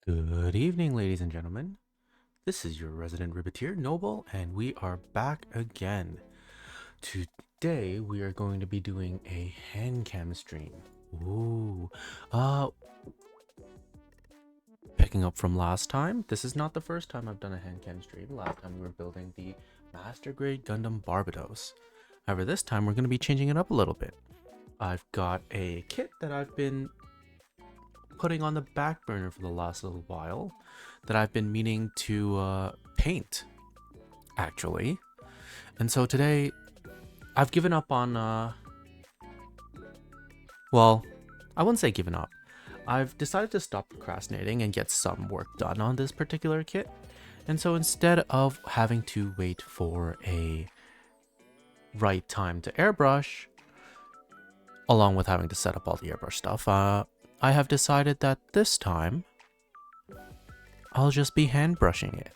Good evening, ladies and gentlemen. This is your resident Ribbeteer, Noble, and we are back again. Today, we are going to be doing a hand cam stream. Ooh. Picking up from last time, this is not the first time I've done a hand cam stream. Last time we were building the Master Grade Gundam Barbados. However, this time we're going to be changing it up a little bit. I've got a kit that I've been putting on the back burner for the last little while that I've been meaning to paint, actually. And so today, I've given up on, well, I wouldn't say given up. I've decided to stop procrastinating and get some work done on this particular kit. And so instead of having to wait for a right time to airbrush, along with having to set up all the airbrush stuff, I have decided that this time, I'll just be hand brushing it.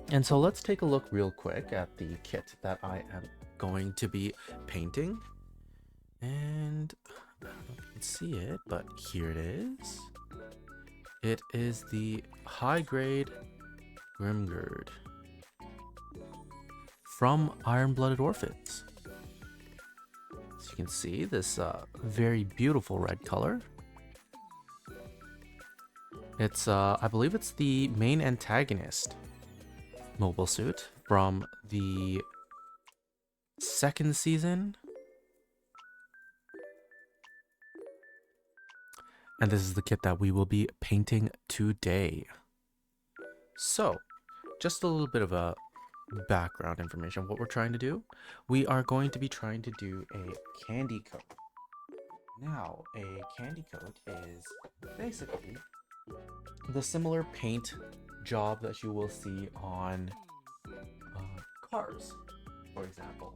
And so let's take a look real quick at the kit that I am going to be painting. And I don't know if you can see it, but here it is. It is the high grade Grimgird from Iron Blooded Orphans. As you can see, this very beautiful red color. It's, I believe it's the main antagonist mobile suit from the second season. And this is the kit that we will be painting today. So, just a little bit of a background information. What we're trying to do, we are going to be trying to do a candy coat. Now, a candy coat is basically the similar paint job that you will see on cars, for example.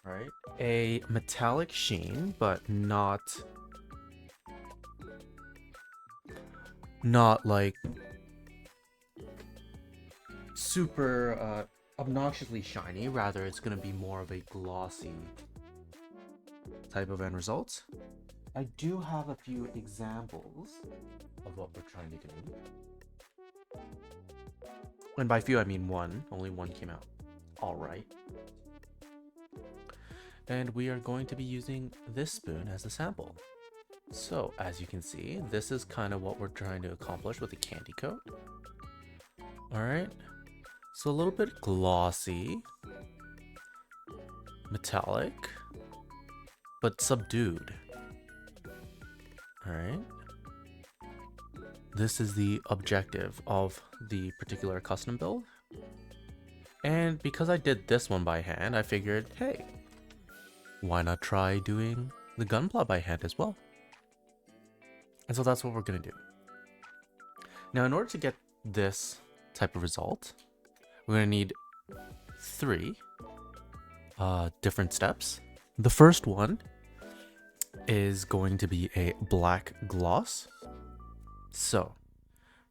Right? A metallic sheen, but not like super obnoxiously shiny. Rather, it's going to be more of a glossy type of end results. I do have a few examples of what we're trying to do. And by few, I mean one. Only one came out all right. And we are going to be using this spoon as a sample. So, as you can see, this is kind of what we're trying to accomplish with the candy coat. Alright. So a little bit glossy, metallic, but subdued. Alright. this is the objective of the particular custom build. And because I did this one by hand, I figured, hey, why not try doing the Gunpla by hand as well? And so that's what we're going to do. Now, in order to get this type of result, we're going to need 3 different steps. The first one is going to be a black gloss. So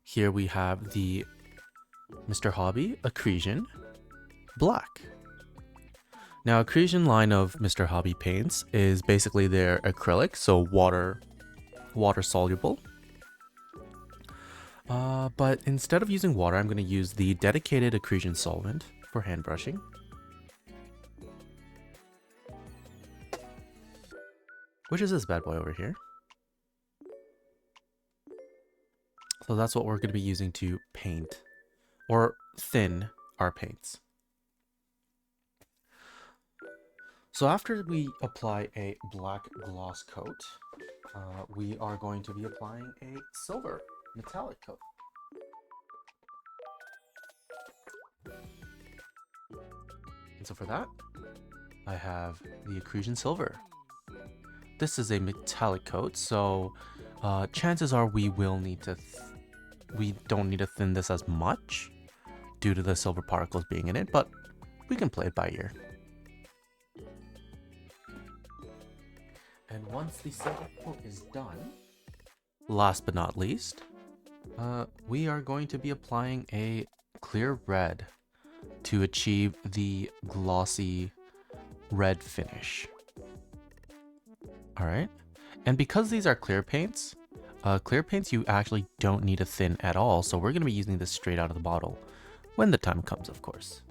here we have the Mr. Hobby Accretion Black. Now, Accretion line of Mr. Hobby paints is basically their acrylic, so water soluble. But instead of using water, I'm going to use the dedicated accretion solvent for hand brushing. Which is this bad boy over here. So that's what we're going to be using to paint or thin our paints. So after we apply a black gloss coat, we are going to be applying a silver metallic coat. And so for that, I have the Accretion Silver. This is a metallic coat, so chances are we will need to we don't need to thin this as much due to the silver particles being in it, but we can play it by ear. And once the silver coat is done, last but not least, we are going to be applying a clear red to achieve the glossy red finish. All right, and because these are clear paints you actually don't need to thin at all, so we're going to be using this straight out of the bottle when the time comes, of course.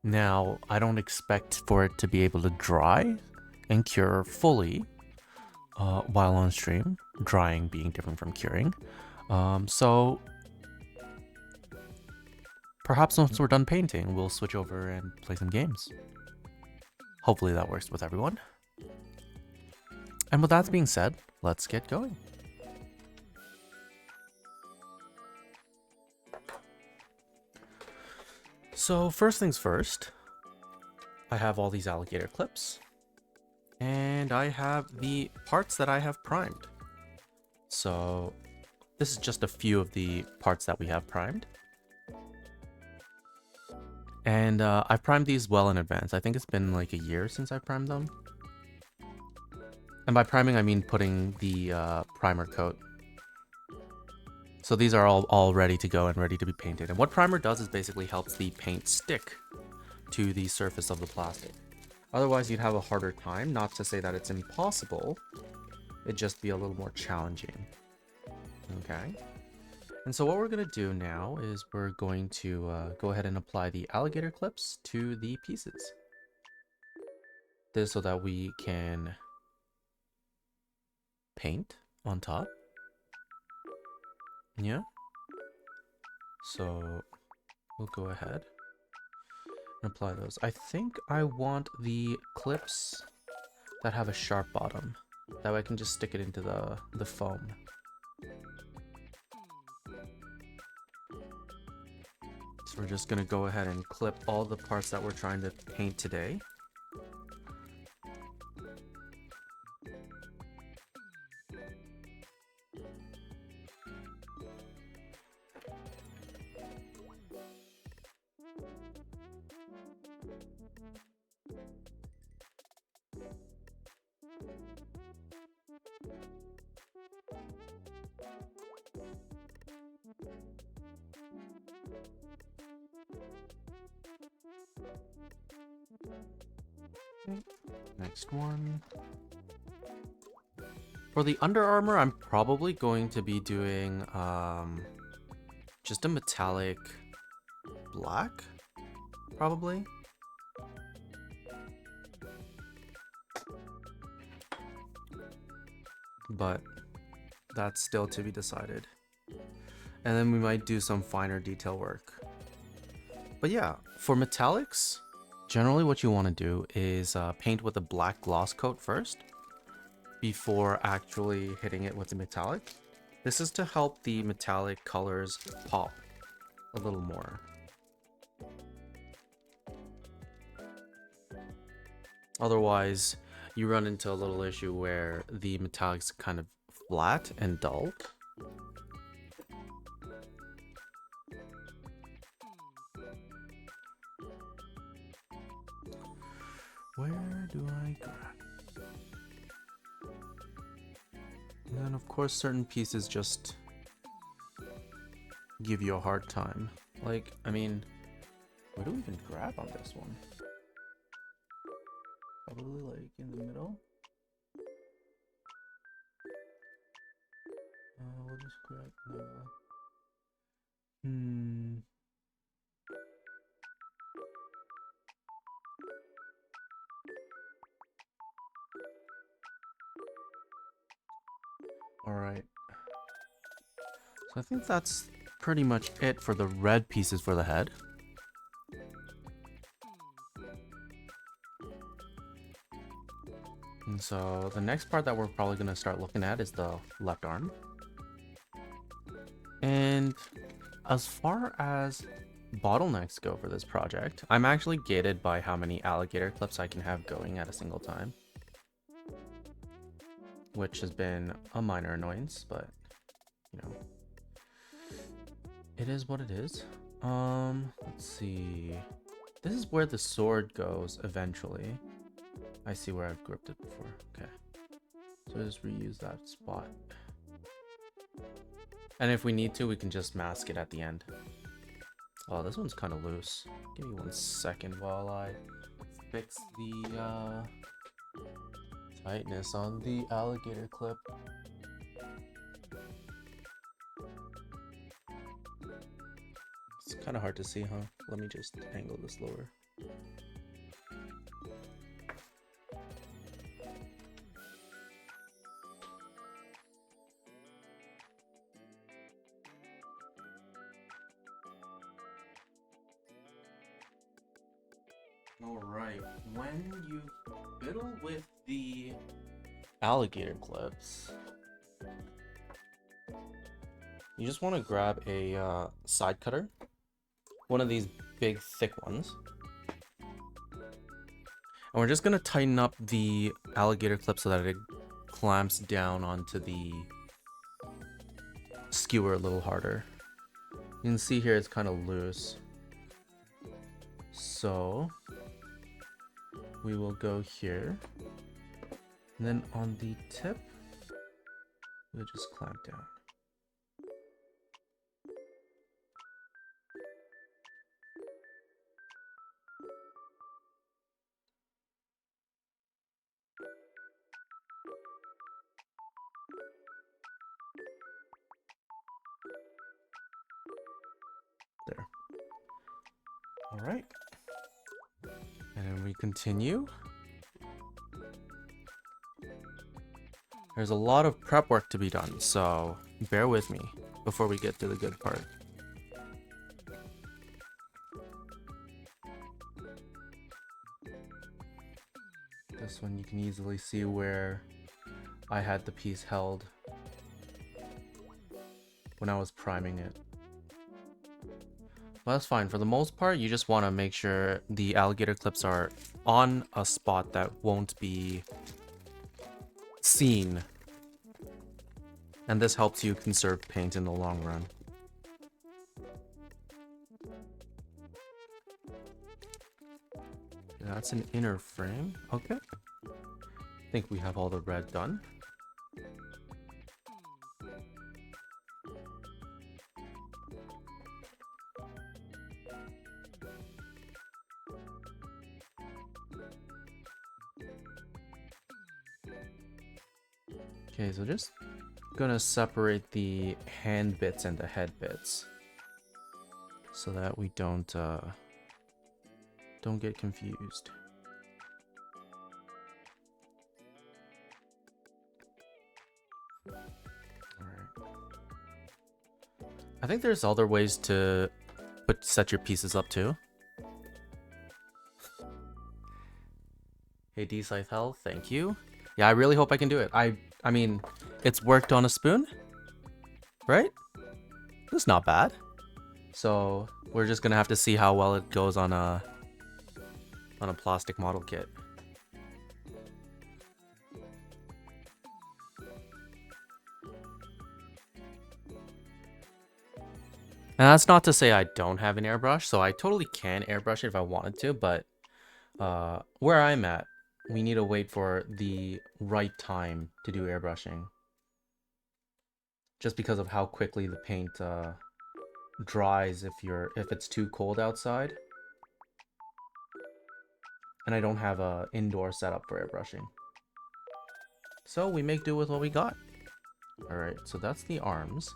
Now, I don't expect for it to be able to dry and cure fully while on stream, drying being different from curing. So perhaps once we're done painting, we'll switch over and play some games. Hopefully that works with everyone. And with that being said, let's get going. So first things first, I have all these alligator clips, and I have the parts that I have primed. So this is just a few of the parts that we have primed. And I've primed these well in advance. I think it's been like a year since I primed them. And by priming, I mean putting the primer coat. So these are all ready to go and ready to be painted. And what primer does is basically helps the paint stick to the surface of the plastic. Otherwise, you'd have a harder time. Not to say that it's impossible. It'd just be a little more challenging. Okay. And so what we're going to do now is we're going to go ahead and apply the alligator clips to the pieces. This so that we can paint on top. Yeah. So we'll go ahead and apply those. I think I want the clips that have a sharp bottom. That way I can just stick it into the foam. So we're just gonna go ahead and clip all the parts that we're trying to paint today. Next one. For the Under Armour, I'm probably going to be doing just a metallic black, probably. But that's still to be decided. And then we might do some finer detail work. But yeah, for metallics, generally what you want to do is paint with a black gloss coat first before actually hitting it with the metallic. This is to help the metallic colors pop a little more. Otherwise, you run into a little issue where the metallic's kind of flat and dull. Where do I grab? And then of course certain pieces just give you a hard time. Like, I mean, where do we even grab on this one? Probably like in the middle. We'll just grab Alright. So I think that's pretty much it for the red pieces for the head. And so the next part that we're probably going to start looking at is the left arm. And as far as bottlenecks go for this project, I'm actually gated by how many alligator clips I can have going at a single time, which has been a minor annoyance, but you know, it is what it is. Let's see. This is where the sword goes eventually. I see where I've gripped it before. Okay. So just reuse that spot. And if we need to, we can just mask it at the end. Oh, this one's kind of loose. Give me 1 second while I fix the tightness on the alligator clip. It's kind of hard to see, huh? Let me just angle this lower. Alright, when you fiddle with the alligator clips, you just want to grab a side cutter, one of these big thick ones, and we're just going to tighten up the alligator clip so that it clamps down onto the skewer a little harder. You can see here it's kind of loose, so we will go here, and then on the tip, we'll just clamp down. There. All right. And then we continue. There's a lot of prep work to be done, so bear with me before we get to the good part. This one you can easily see where I had the piece held when I was priming it. Well, that's fine. For the most part, you just want to make sure the alligator clips are on a spot that won't be seen. And this helps you conserve paint in the long run. That's an inner frame. Okay. I think we have all the red done. Okay, so just gonna separate the hand bits and the head bits so that we don't get confused. Alright. I think there's other ways to set your pieces up too. Hey D Scythe Hell, thank you. Yeah, I really hope I can do it. I mean, it's worked on a spoon. right? That's not bad. So we're just gonna have to see how well it goes on a plastic model kit. And that's not to say I don't have an airbrush, so I totally can airbrush it if I wanted to, but where I'm at, we need to wait for the right time to do airbrushing. Just because of how quickly the paint dries if it's too cold outside. And I don't have a indoor setup for airbrushing. So we make do with what we got. Alright, so that's the arms.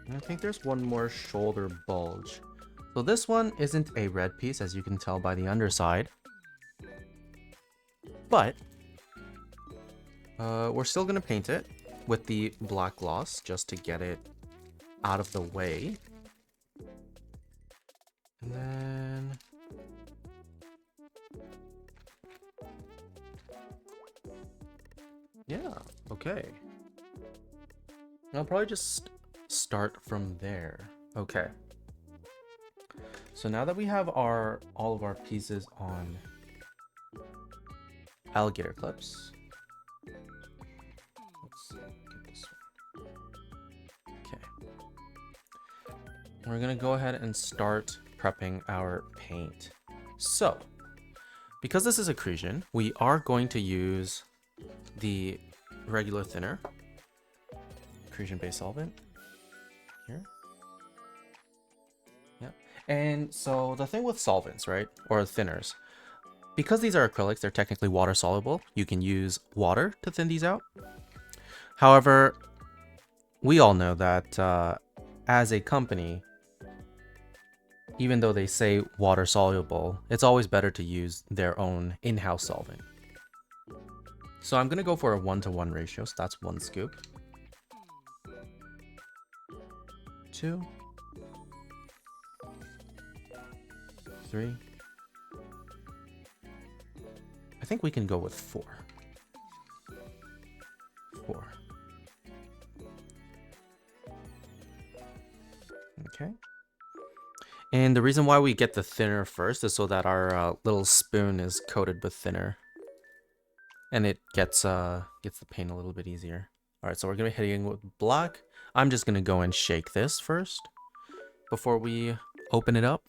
And I think there's one more shoulder bulge. So this one isn't a red piece, as you can tell by the underside. But we're still going to paint it with the black gloss just to get it out of the way. And then... yeah, okay. I'll probably just start from there. Okay. So now that we have all of our pieces on alligator clips, let's get this one. Okay. We're gonna go ahead and start prepping our paint. So, because this is accretion, we are going to use the regular thinner, accretion-based solvent, here. Yep. And so the thing with solvents, right, or thinners, because these are acrylics, they're technically water soluble. You can use water to thin these out. However, we all know that as a company, even though they say water soluble, it's always better to use their own in-house solvent. So I'm gonna go for a 1-to-1 ratio, so that's 1 scoop. 2, 3. I think we can go with 4. 4. Okay. And the reason why we get the thinner first is so that our little spoon is coated with thinner. And it gets the paint a little bit easier. All right, so we're gonna be hitting with black. I'm just gonna go and shake this first before we open it up.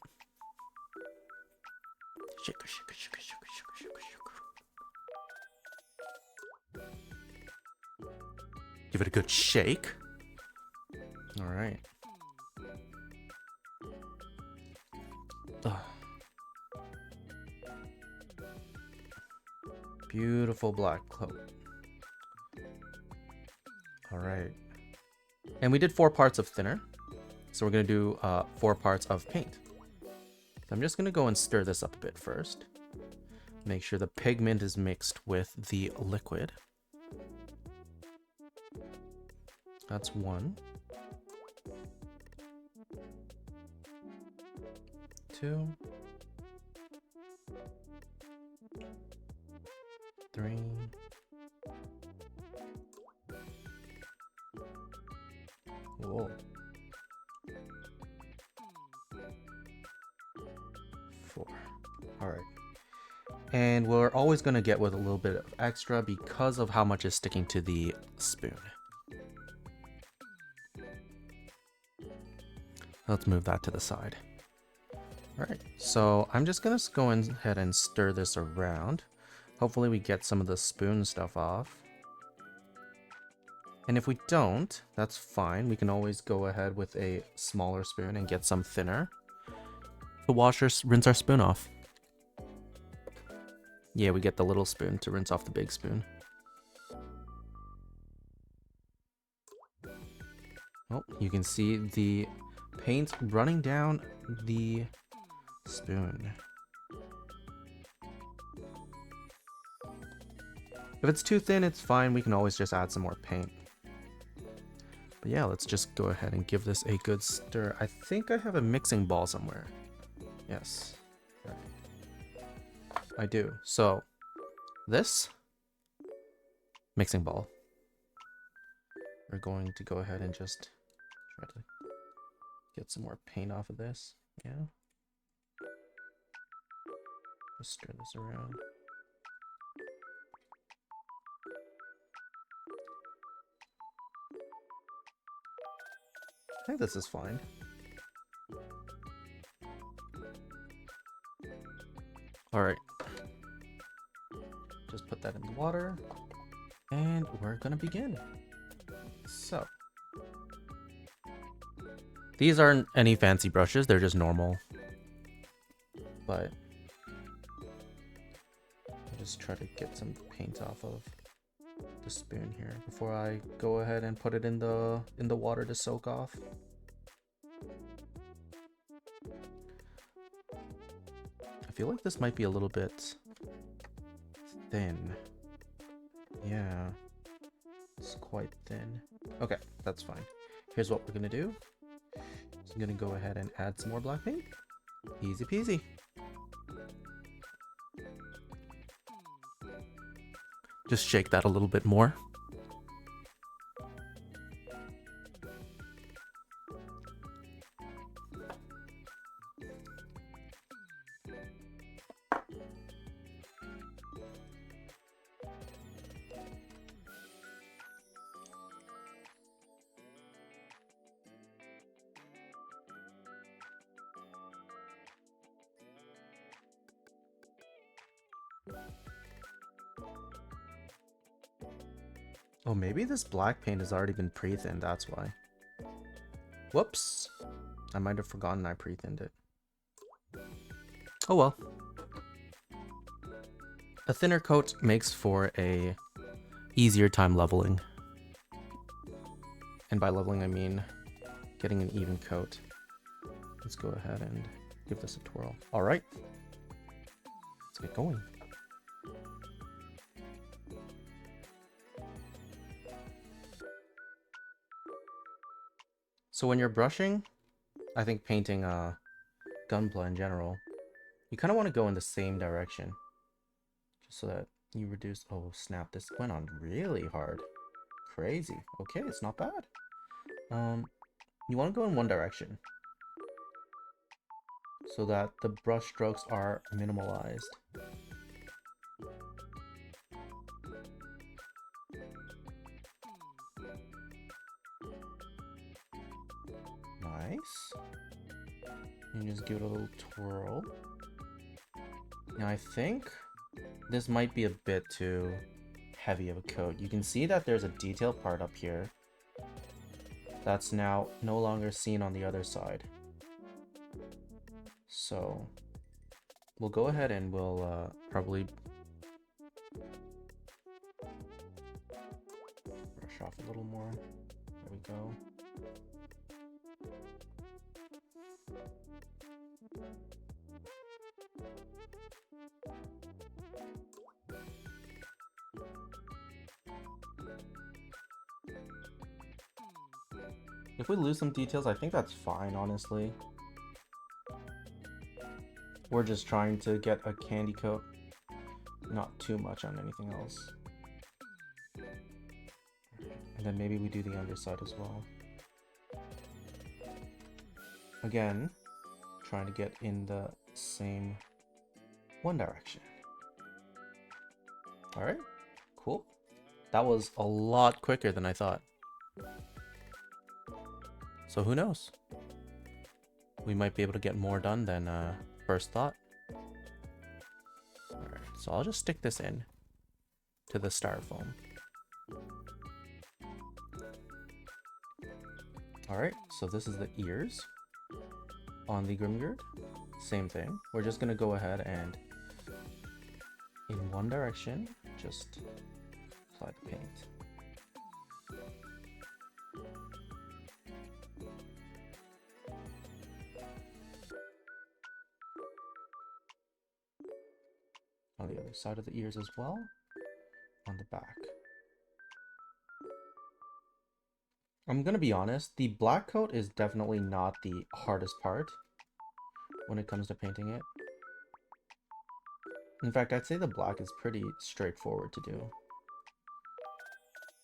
Shake, shake, shake, shake, shake, shake, shake. Give it a good shake. All right. Ugh. Beautiful black coat. All right. And we did 4 parts of thinner. So we're going to do 4 parts of paint. So I'm just going to go and stir this up a bit first. Make sure the pigment is mixed with the liquid. That's 1. 2. 3. 4. All right. And we're always going to get with a little bit of extra because of how much is sticking to the spoon. Let's move that to the side. All right, so I'm just gonna go ahead and stir this around. Hopefully we get some of the spoon stuff off. And if we don't, that's fine. We can always go ahead with a smaller spoon and get some thinner to rinse our spoon off. Yeah, we get the little spoon to rinse off the big spoon. Oh, you can see the paint running down the spoon. If it's too thin, it's fine. We can always just add some more paint. But yeah, let's just go ahead and give this a good stir. I think I have a mixing ball somewhere. Yes. Right. I do. So this mixing ball, we're going to go ahead and just try to get some more paint off of this. Yeah. Just stir this around. I think this is fine. Alright. Just put that in the water. And we're gonna begin. So. These aren't any fancy brushes, they're just normal. But I'll just try to get some paint off of the spoon here before I go ahead and put it in the water to soak off. I feel like this might be a little bit thin. Yeah, it's quite thin. Okay, that's fine. Here's what we're gonna do. I'm gonna go ahead and add some more black paint. Easy peasy. Just shake that a little bit more. Oh, maybe this black paint has already been pre-thinned, that's why. Whoops. I might have forgotten I pre-thinned it. Oh well. A thinner coat makes for a easier time leveling. And by leveling, I mean getting an even coat. Let's go ahead and give this a twirl. All right. Let's get going. So when you're brushing, I think painting Gunpla in general, you kind of want to go in the same direction. Just so that you reduce... Oh snap, this went on really hard. Crazy. Okay, it's not bad. You want to go in one direction. So that the brush strokes are minimalized. Nice. And just give it a little twirl. Now I think this might be a bit too heavy of a coat. You can see that there's a detail part up here that's now no longer seen on the other side. So we'll go ahead and we'll probably brush off a little more. There we go. If we lose some details, I think that's fine, honestly. We're just trying to get a candy coat, not too much on anything else. And then maybe we do the underside as well. Again, trying to get in the same one direction. Alright, cool. That was a lot quicker than I thought. So who knows? We might be able to get more done than first thought. Alright, so I'll just stick this in to the styrofoam. Alright, so this is the ears on the Grimgird. Same thing. We're just gonna go ahead and in one direction, just apply the paint. On the other side of the ears as well, on the back. I'm gonna be honest, the black coat is definitely not the hardest part when it comes to painting it. In fact, I'd say the black is pretty straightforward to do.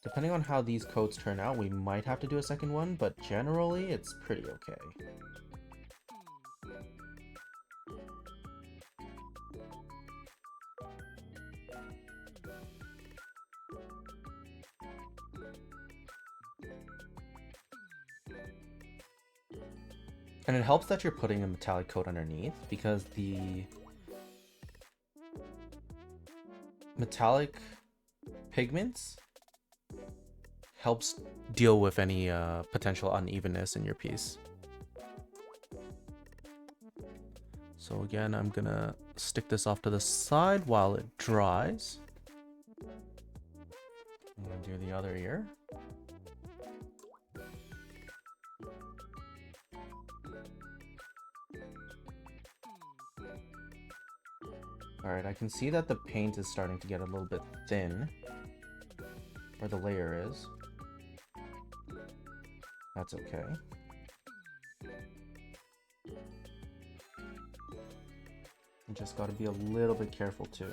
Depending on how these coats turn out, we might have to do a second one, but generally it's pretty okay. And it helps that you're putting a metallic coat underneath, because the metallic pigments helps deal with any potential unevenness in your piece. So again, I'm gonna stick this off to the side while it dries. I'm gonna do the other ear. Alright, I can see that the paint is starting to get a little bit thin, or the layer is. That's okay. You just gotta be a little bit careful too.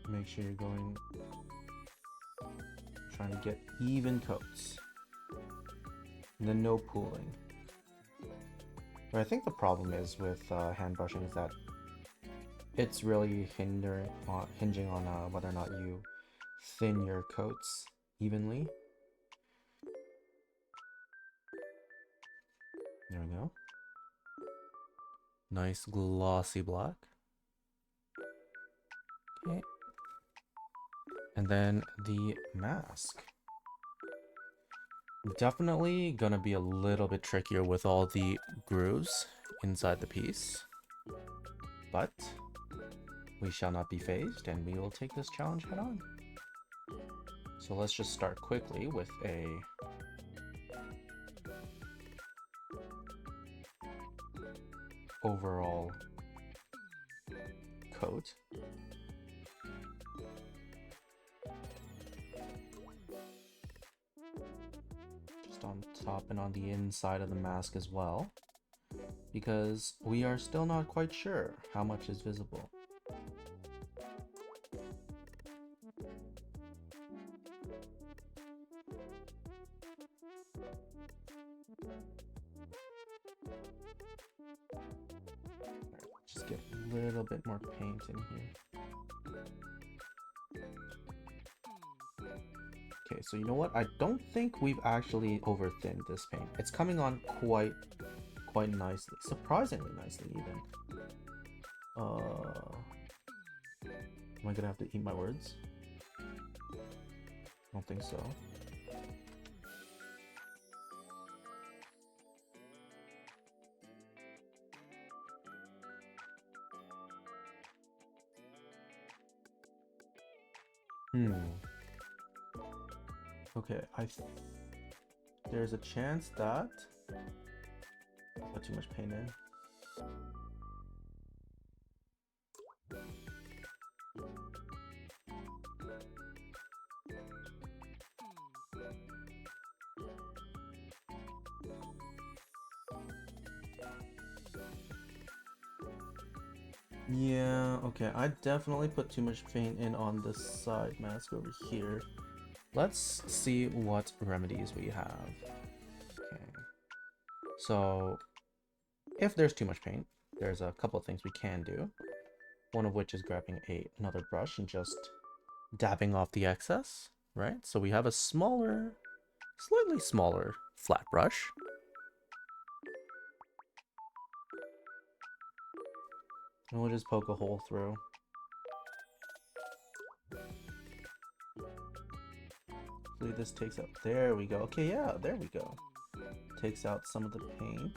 Make sure you're trying to get even coats. And then no pooling. But I think the problem is with hand brushing is that it's really hinging on whether or not you thin your coats evenly. There we go. Nice glossy black. Okay. And then the mask. Definitely gonna be a little bit trickier with all the grooves inside the piece, but we shall not be phased and we will take this challenge head on. So let's just start quickly with a overall coat. On top and on the inside of the mask as well, because we are still not quite sure how much is visible. Just get a little bit more paint in here. Okay, so you know what? I don't think we've actually over-thinned this paint. It's coming on quite nicely. Surprisingly nicely, even. Am I gonna have to eat my words? I don't think so. Okay, there's a chance that I put too much paint in. Yeah, okay, I definitely put too much paint in on this side mask over here. Let's see what remedies we have. Okay. So, if there's too much paint, there's a couple of things we can do. One of which is grabbing another brush and just dabbing off the excess, right? So we have a slightly smaller flat brush. And we'll just poke a hole through. Hopefully this takes out, there we go. Okay, yeah, there we go. Takes out some of the paint.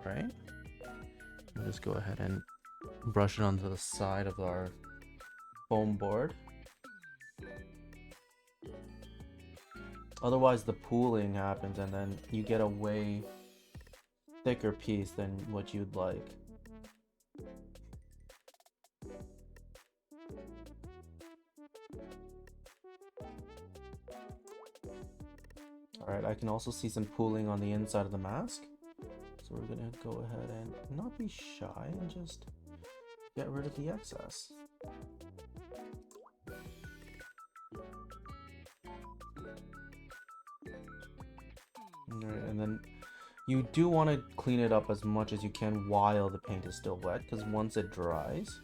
Right? We'll just go ahead and brush it onto the side of our foam board. Otherwise the pooling happens and then you get a way thicker piece than what you'd like. Alright, I can also see some pooling on the inside of the mask. So we're gonna go ahead and not be shy and just get rid of the excess. Alright, and then you do want to clean it up as much as you can while the paint is still wet, because once it dries,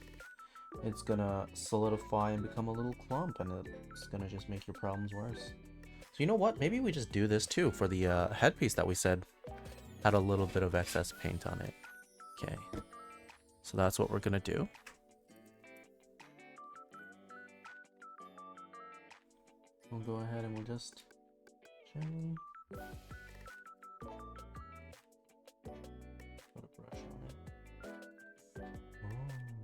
it's gonna solidify and become a little clump, and it's gonna just make your problems worse. So you know what? Maybe we just do this too for the headpiece that we said had a little bit of excess paint on it. Okay, so that's what we're gonna do. We'll go ahead and we'll just gently put a brush on it. Oh,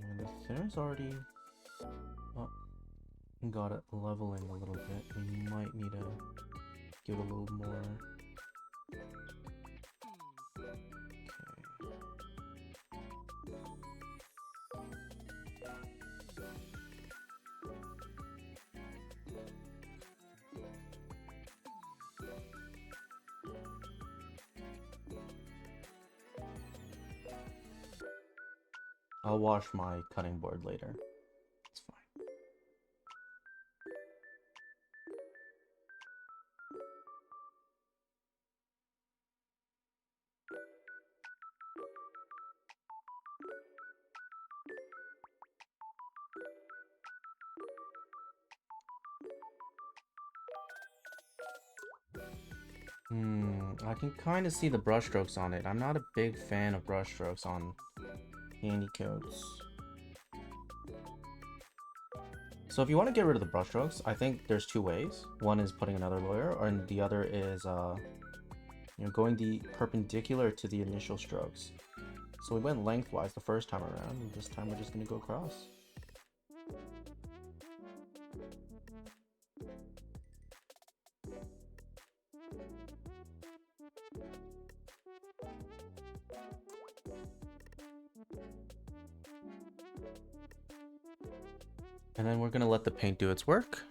and the thinner's already got it leveling a little bit. We might need to give it a little more. I'll wash my cutting board later. It's fine. I can kind of see the brush strokes on it. I'm not a big fan of brush strokes on candy coats. So if you want to get rid of the brush strokes, I think there's two ways. One is putting another layer, and the other is going the perpendicular to the initial strokes. So we went lengthwise the first time around, and this time we're just going to go across. And then we're gonna let the paint do its work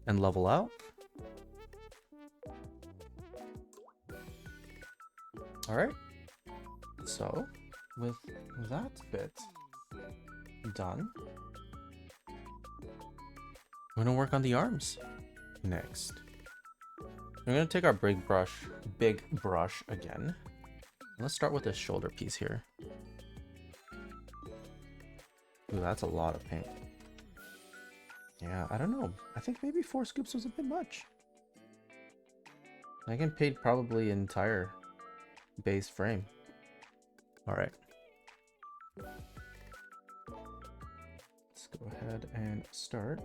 and level out. All right, so with that bit done, we're gonna work on the arms next. We're gonna take our big brush again. Let's start with this shoulder piece here. Ooh, that's a lot of paint. Yeah, I don't know. I think maybe 4 scoops was a bit much. I can paint probably an entire base frame. All right. Let's go ahead and start.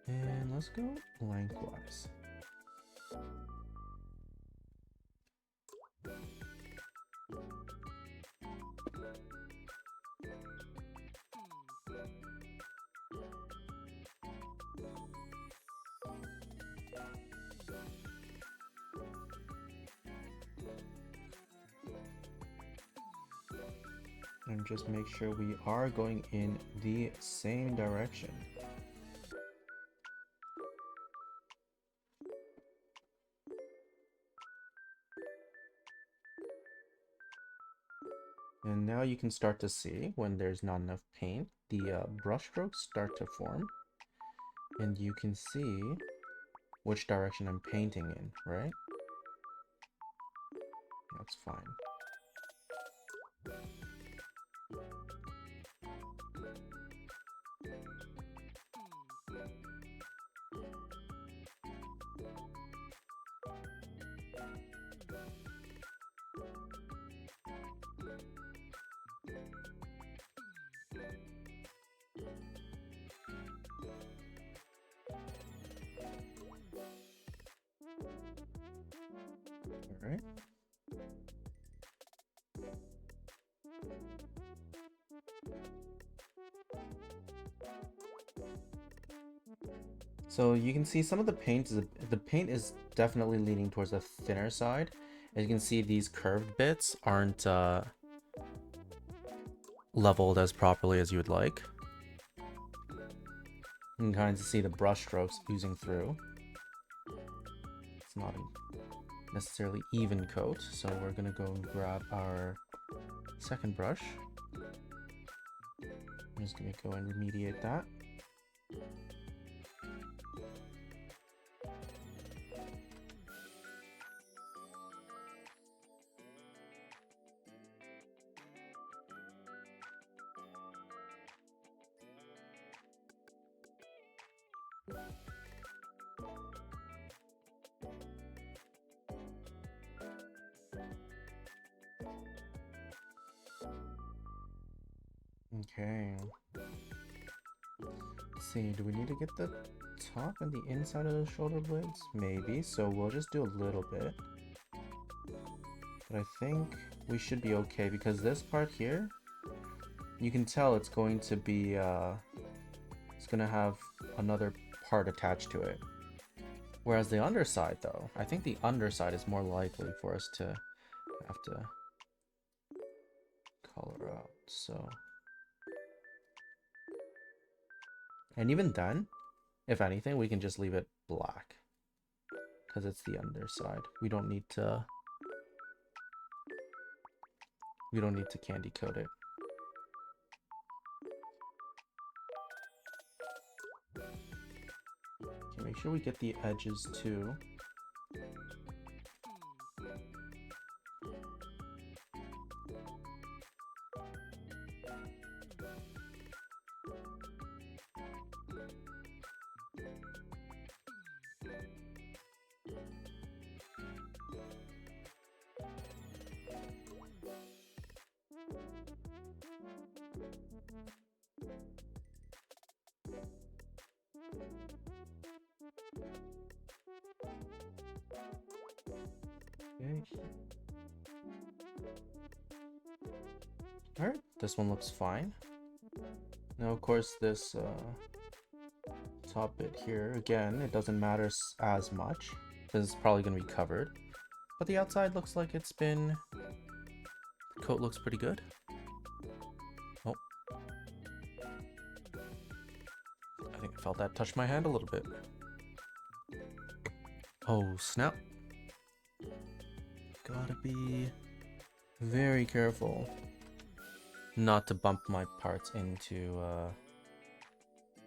And let's go lengthwise. And just make sure we are going in the same direction. And now you can start to see when there's not enough paint, the brush strokes start to form. And you can see which direction I'm painting in, right? That's fine. All right. So you can see some of the paint is definitely leaning towards the thinner side. As you can see, these curved bits aren't leveled as properly as you would like. You can kind of see the brush strokes oozing through. It's not a necessarily even coat, so we're gonna go and grab our second brush. I'm just gonna go and remediate that. Okay. Let's see, do we need to get the top and the inside of the shoulder blades? Maybe, so we'll just do a little bit. But I think we should be okay because this part here, you can tell it's going to be, it's gonna have another part attached to it. Whereas the underside though, I think the underside is more likely for us to have to color out, so. And even then, if anything, we can just leave it black because it's the underside. We don't need to candy coat it. Okay, make sure we get the edges too. Okay. Alright, this one looks fine. Now, of course, this top bit here, again, it doesn't matter as much because it's probably going to be covered. But the outside looks like it's been... The coat looks pretty good. Oh. I think I felt that touch my hand a little bit. Oh, snap. Gotta be very careful not to bump my parts into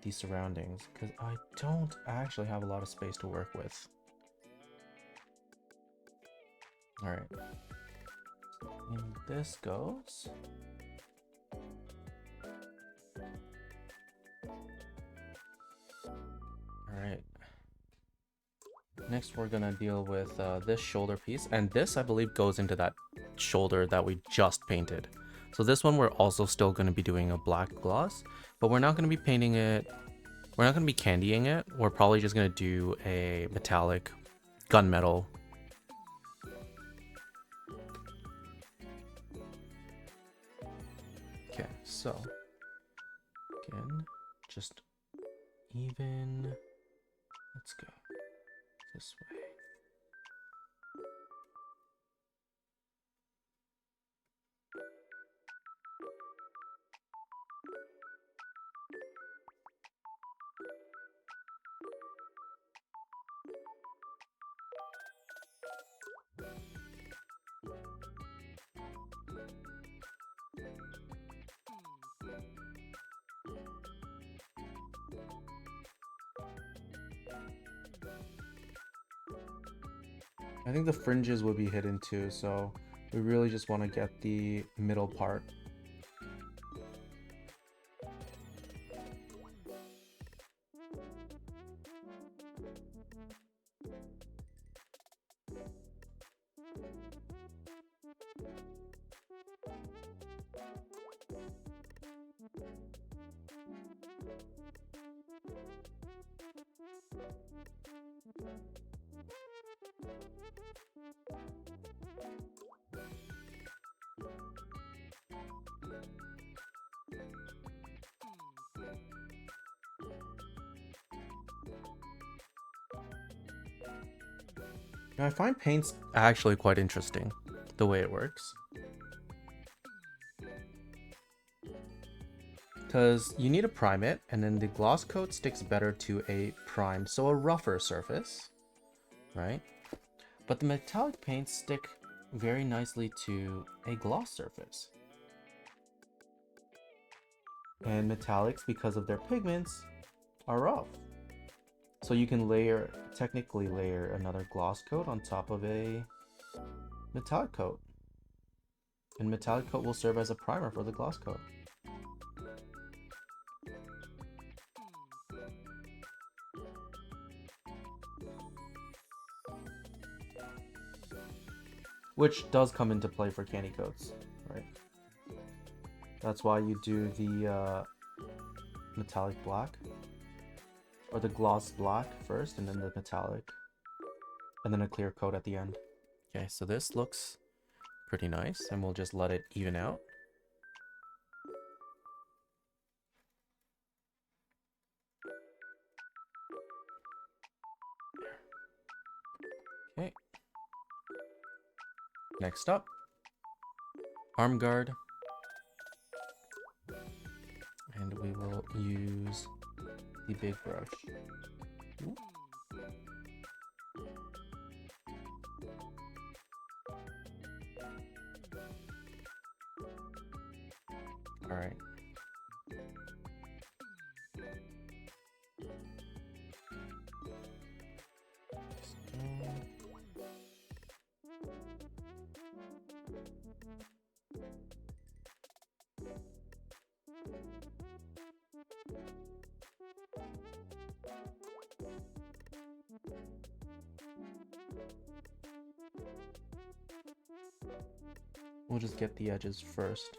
the surroundings, because I don't actually have a lot of space to work with. Alright. And this goes. Alright. Next we're gonna deal with this shoulder piece, and this I believe goes into that shoulder that we just painted. So this one we're also still going to be doing a black gloss, but we're not going to be painting it, we're not going to be candying it, we're probably just going to do a metallic gunmetal. Okay, so again, just even, let's go this way. I think the fringes will be hidden too, so we really just want to get the middle part. I find paint's actually quite interesting, the way it works. Because you need to prime it, and then the gloss coat sticks better to a prime, so a rougher surface, right? But the metallic paints stick very nicely to a gloss surface. And metallics, because of their pigments, are rough. So you can technically layer another gloss coat on top of a metallic coat. And metallic coat will serve as a primer for the gloss coat. Which does come into play for candy coats, right? That's why you do the metallic black, or the gloss black first, and then the metallic, and then a clear coat at the end. Okay, so this looks pretty nice, and we'll just let it even out. Okay. Next up, arm guard. And we will use the big brush. Ooh. All right. We'll just get the edges first.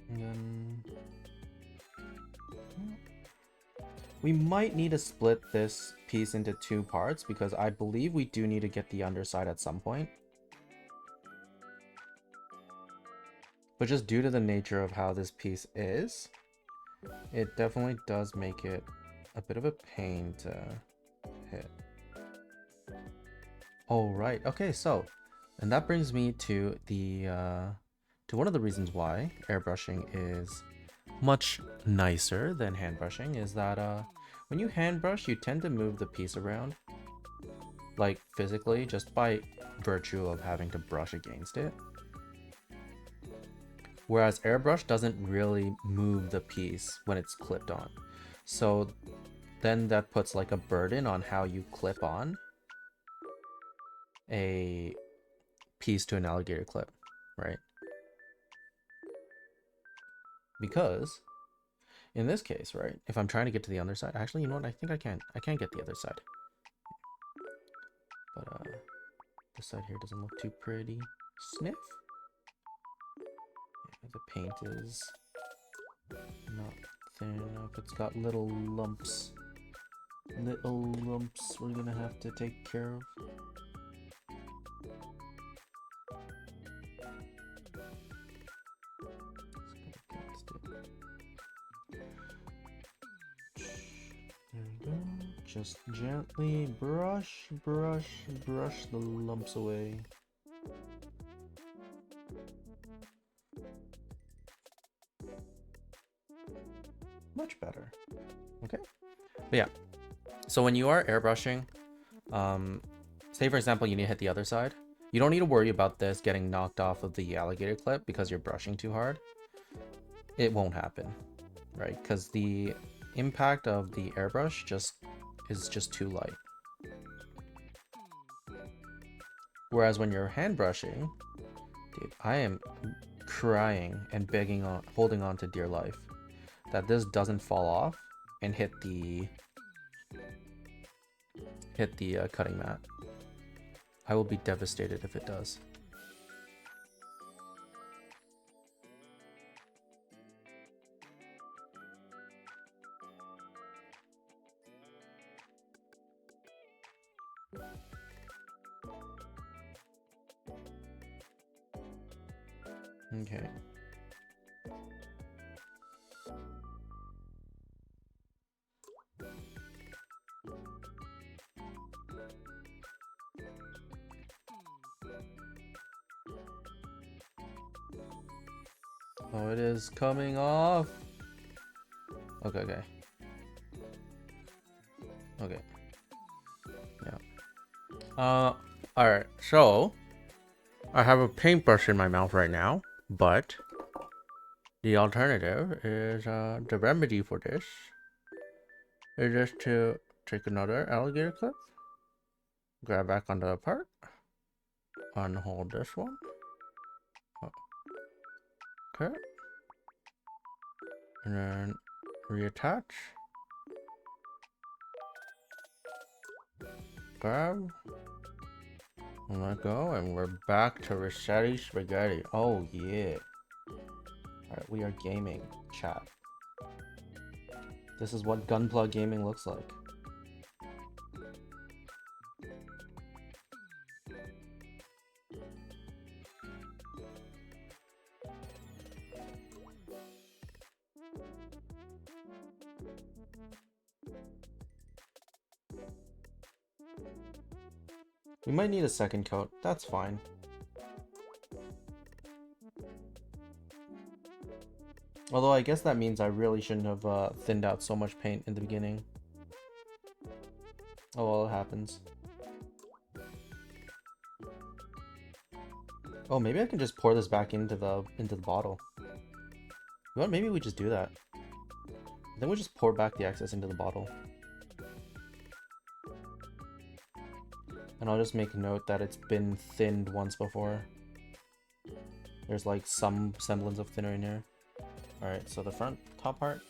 And then we might need to split this piece into two parts because I believe we do need to get the underside at some point. But just due to the nature of how this piece is, it definitely does make it a bit of a pain to hit. Oh, right. Okay, so, and that brings me to the to one of the reasons why airbrushing is much nicer than hand brushing is that when you hand brush, you tend to move the piece around, like physically, just by virtue of having to brush against it. Whereas airbrush doesn't really move the piece when it's clipped on. So then that puts like a burden on how you clip on a piece to an alligator clip, right? Because in this case, right, if I'm trying to get to the other side, actually, you know what? I think I can get the other side. But this side here doesn't look too pretty. Sniff. Yeah, the paint is not thin enough. It's got little lumps. Little lumps we're gonna have to take care of. There we go. Just gently brush the lumps away. Much better. Okay. But yeah. So when you are airbrushing, say for example you need to hit the other side, you don't need to worry about this getting knocked off of the alligator clip because you're brushing too hard. It won't happen, right? Because the impact of the airbrush is just too light. Whereas when you're hand brushing, dude, I am crying and begging on, holding on to dear life that this doesn't fall off and hit the cutting mat. I will be devastated if it does. Okay. Oh, it is coming off. Okay, okay. Okay. Yeah. Alright, so I have a paintbrush in my mouth right now, but the alternative is the remedy for this is just to take another alligator clip, grab back onto the part, unhold this one. Okay. And then reattach. Grab. And let go, and we're back to Rossetti Spaghetti. Oh yeah. Alright, we are gaming, chat. This is what Gunpla gaming looks like. We might need a second coat. That's fine. Although I guess that means I really shouldn't have thinned out so much paint in the beginning. Oh well, it happens. Oh, maybe I can just pour this back into the bottle. You know what? Maybe we just do that. Then we just pour back the excess into the bottle. And I'll just make note that it's been thinned once before. There's like some semblance of thinner in here. Alright, so the front top part.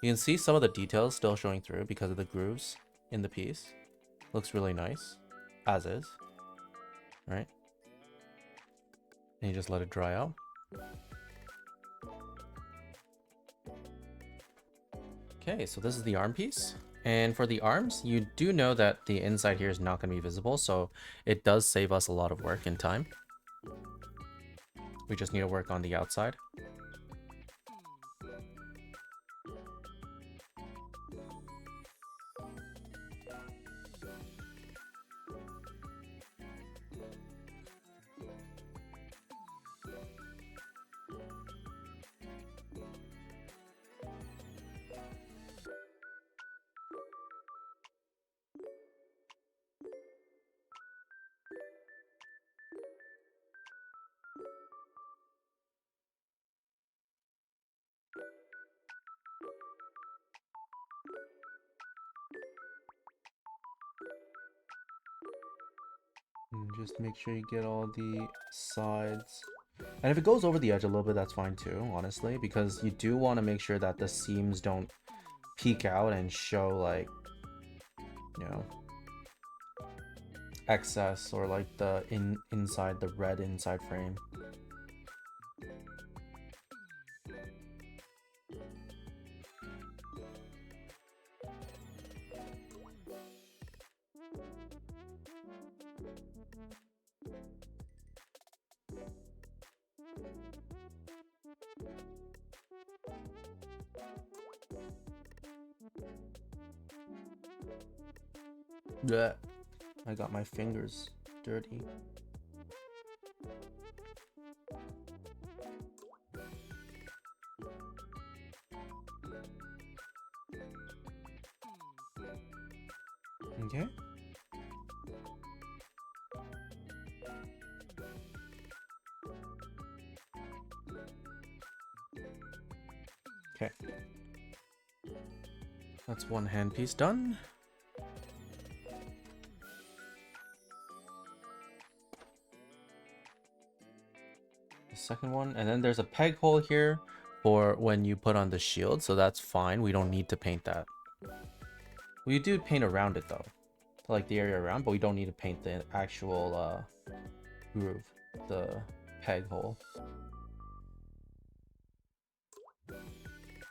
You can see some of the details still showing through because of the grooves in the piece. Looks really nice, as is. Right? And you just let it dry out. Okay, so this is the arm piece. And for the arms, you do know that the inside here is not going to be visible, so it does save us a lot of work and time. We just need to work on the outside. And just make sure you get all the sides. And if it goes over the edge a little bit, that's fine too, honestly, because you do want to make sure that the seams don't peek out and show like, you know, excess or like the inside, the red inside frame. Blech. I got my fingers dirty. Okay. Okay. That's one hand piece done. The second one, and then there's a peg hole here for when you put on the shield, so that's fine. We don't need to paint that. We do paint around it though, like the area around, but we don't need to paint the actual groove, the peg hole.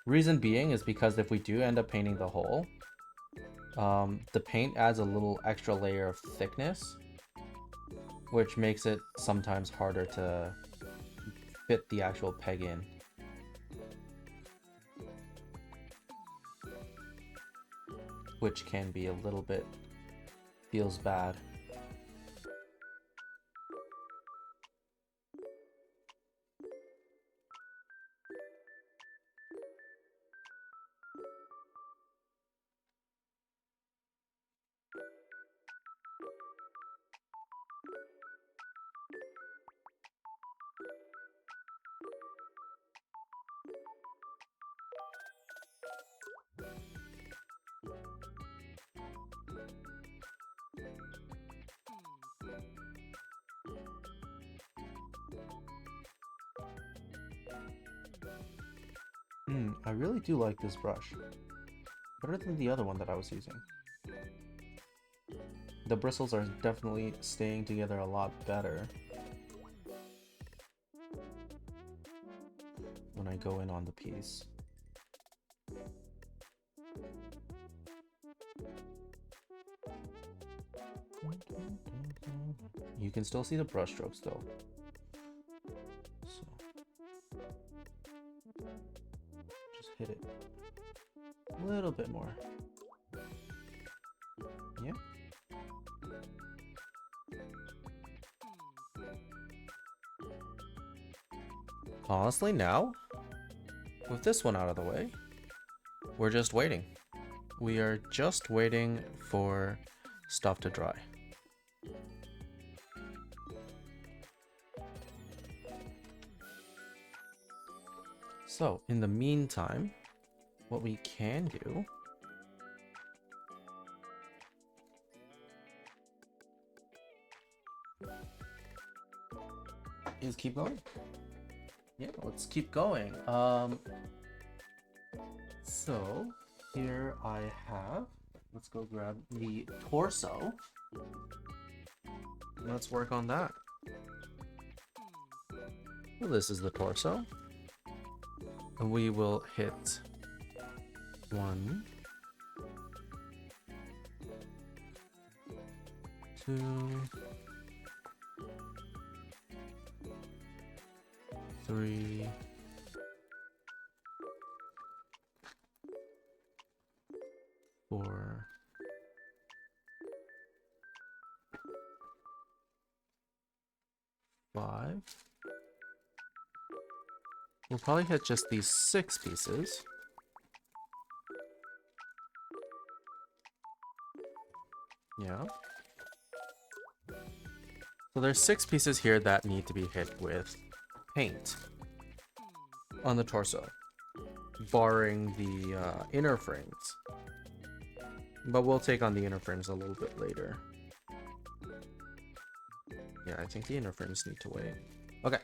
Reason being is because if we do end up painting the hole, the paint adds a little extra layer of thickness, which makes it sometimes harder to fit the actual peg in. Which can be a little bit, feels bad. I really do like this brush. Better than the other one that I was using. The bristles are definitely staying together a lot better when I go in on the piece. You can still see the brush strokes though. So just hit it a little bit more. Yeah. Honestly, now, with this one out of the way, we're just waiting. We are just waiting for stuff to dry. So, in the meantime, what we can do is keep going. Yeah, let's keep going. So here I have, let's go grab the torso. Let's work on that. Well, this is the torso. We will hit 1, 2, 3, 4, 5. We'll probably hit just these 6 pieces. Yeah. So there's 6 pieces here that need to be hit with paint on the torso, barring the inner frames. But we'll take on the inner frames a little bit later. Yeah, I think the inner frames need to wait. Okay.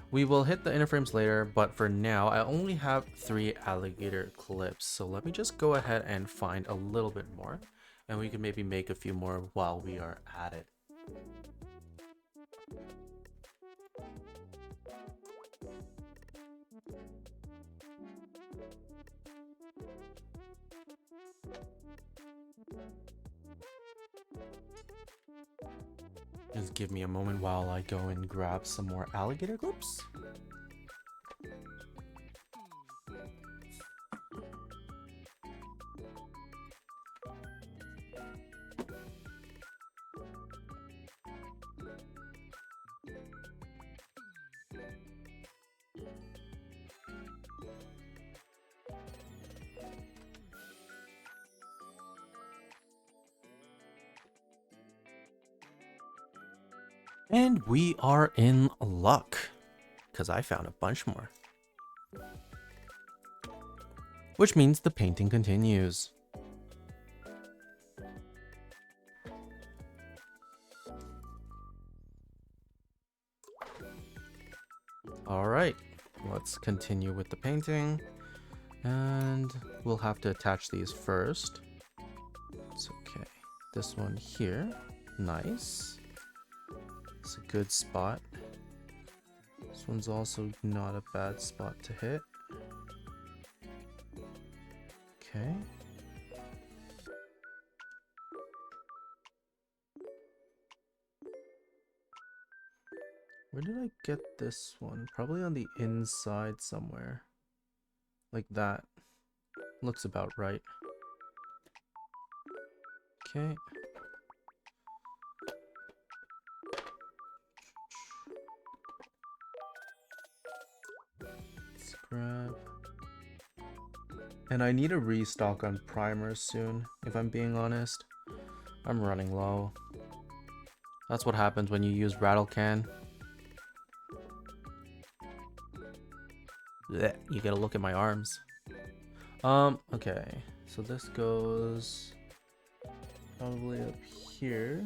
We will hit the inner frames later, but for now, I only have 3 alligator clips. So let me just go ahead and find a little bit more, and we can maybe make a few more while we are at it. Just give me a moment while I go and grab some more alligator clips. And we are in luck, because I found a bunch more. Which means the painting continues. Alright, let's continue with the painting. And we'll have to attach these first. It's okay. This one here, nice. It's a good spot. This one's also not a bad spot to hit. Okay. Where did I get this one? Probably on the inside somewhere. Like that. Looks about right. Okay. Let's grab. And I need a restock on primers soon, if I'm being honest. I'm running low. That's what happens when you use rattle can. Blech, you gotta look at my arms. Okay. So this goes probably up here.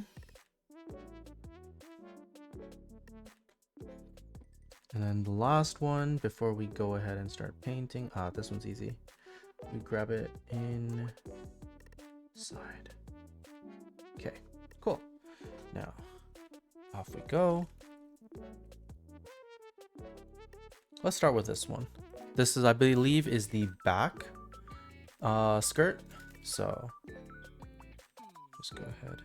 And then the last one before we go ahead and start painting. This one's easy. We grab it inside. Okay, cool. Now, off we go. Let's start with this one. This is, I believe, is the back skirt. So, just go ahead.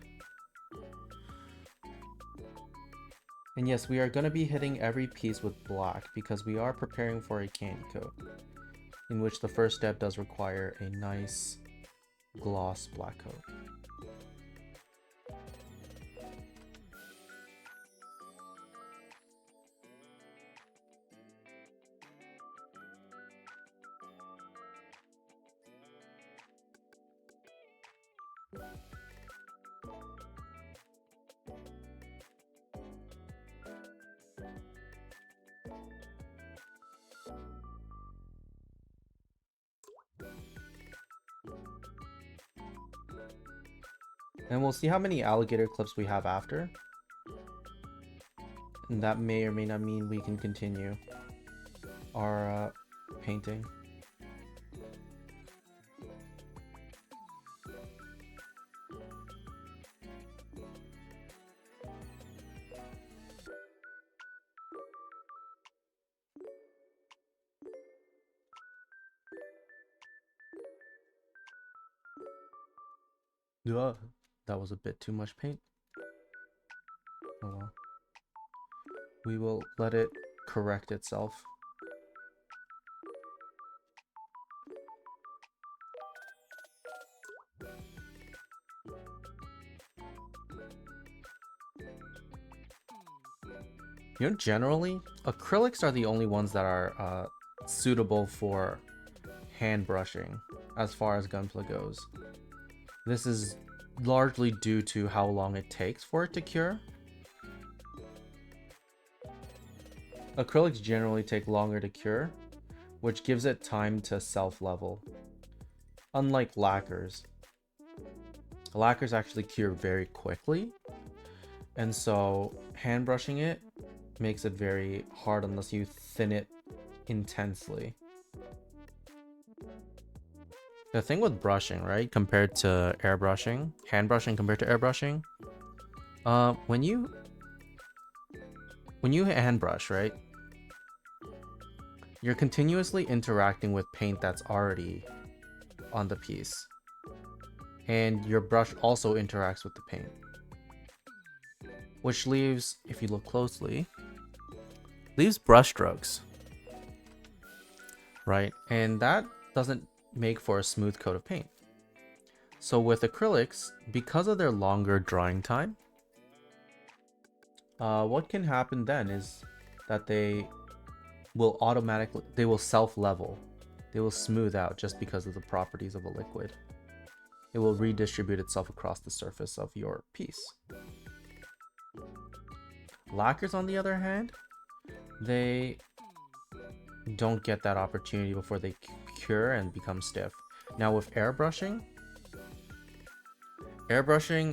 And yes, we are going to be hitting every piece with black because we are preparing for a candy coat, in which the first step does require a nice gloss black coat. And we'll see how many alligator clips we have after. And that may or may not mean we can continue our painting. Ugh, that was a bit too much paint. Oh well. We will let it correct itself. You know, generally, acrylics are the only ones that are suitable for hand brushing as far as Gunpla goes. This is largely due to how long it takes for it to cure. Acrylics generally take longer to cure, which gives it time to self-level. Unlike lacquers. Lacquers actually cure very quickly, and so hand brushing it makes it very hard unless you thin it intensely. The thing with brushing, right, compared to airbrushing, hand brushing compared to airbrushing, when you hand brush, right, you're continuously interacting with paint that's already on the piece, and your brush also interacts with the paint, which leaves, if you look closely, leaves brush strokes, right, and that doesn't make for a smooth coat of paint. So with acrylics, because of their longer drying time, what can happen then is that they will self-level. They will smooth out just because of the properties of a liquid. It will redistribute itself across the surface of your piece. Lacquers, on the other hand, they don't get that opportunity before they cure and become stiff. Now with airbrushing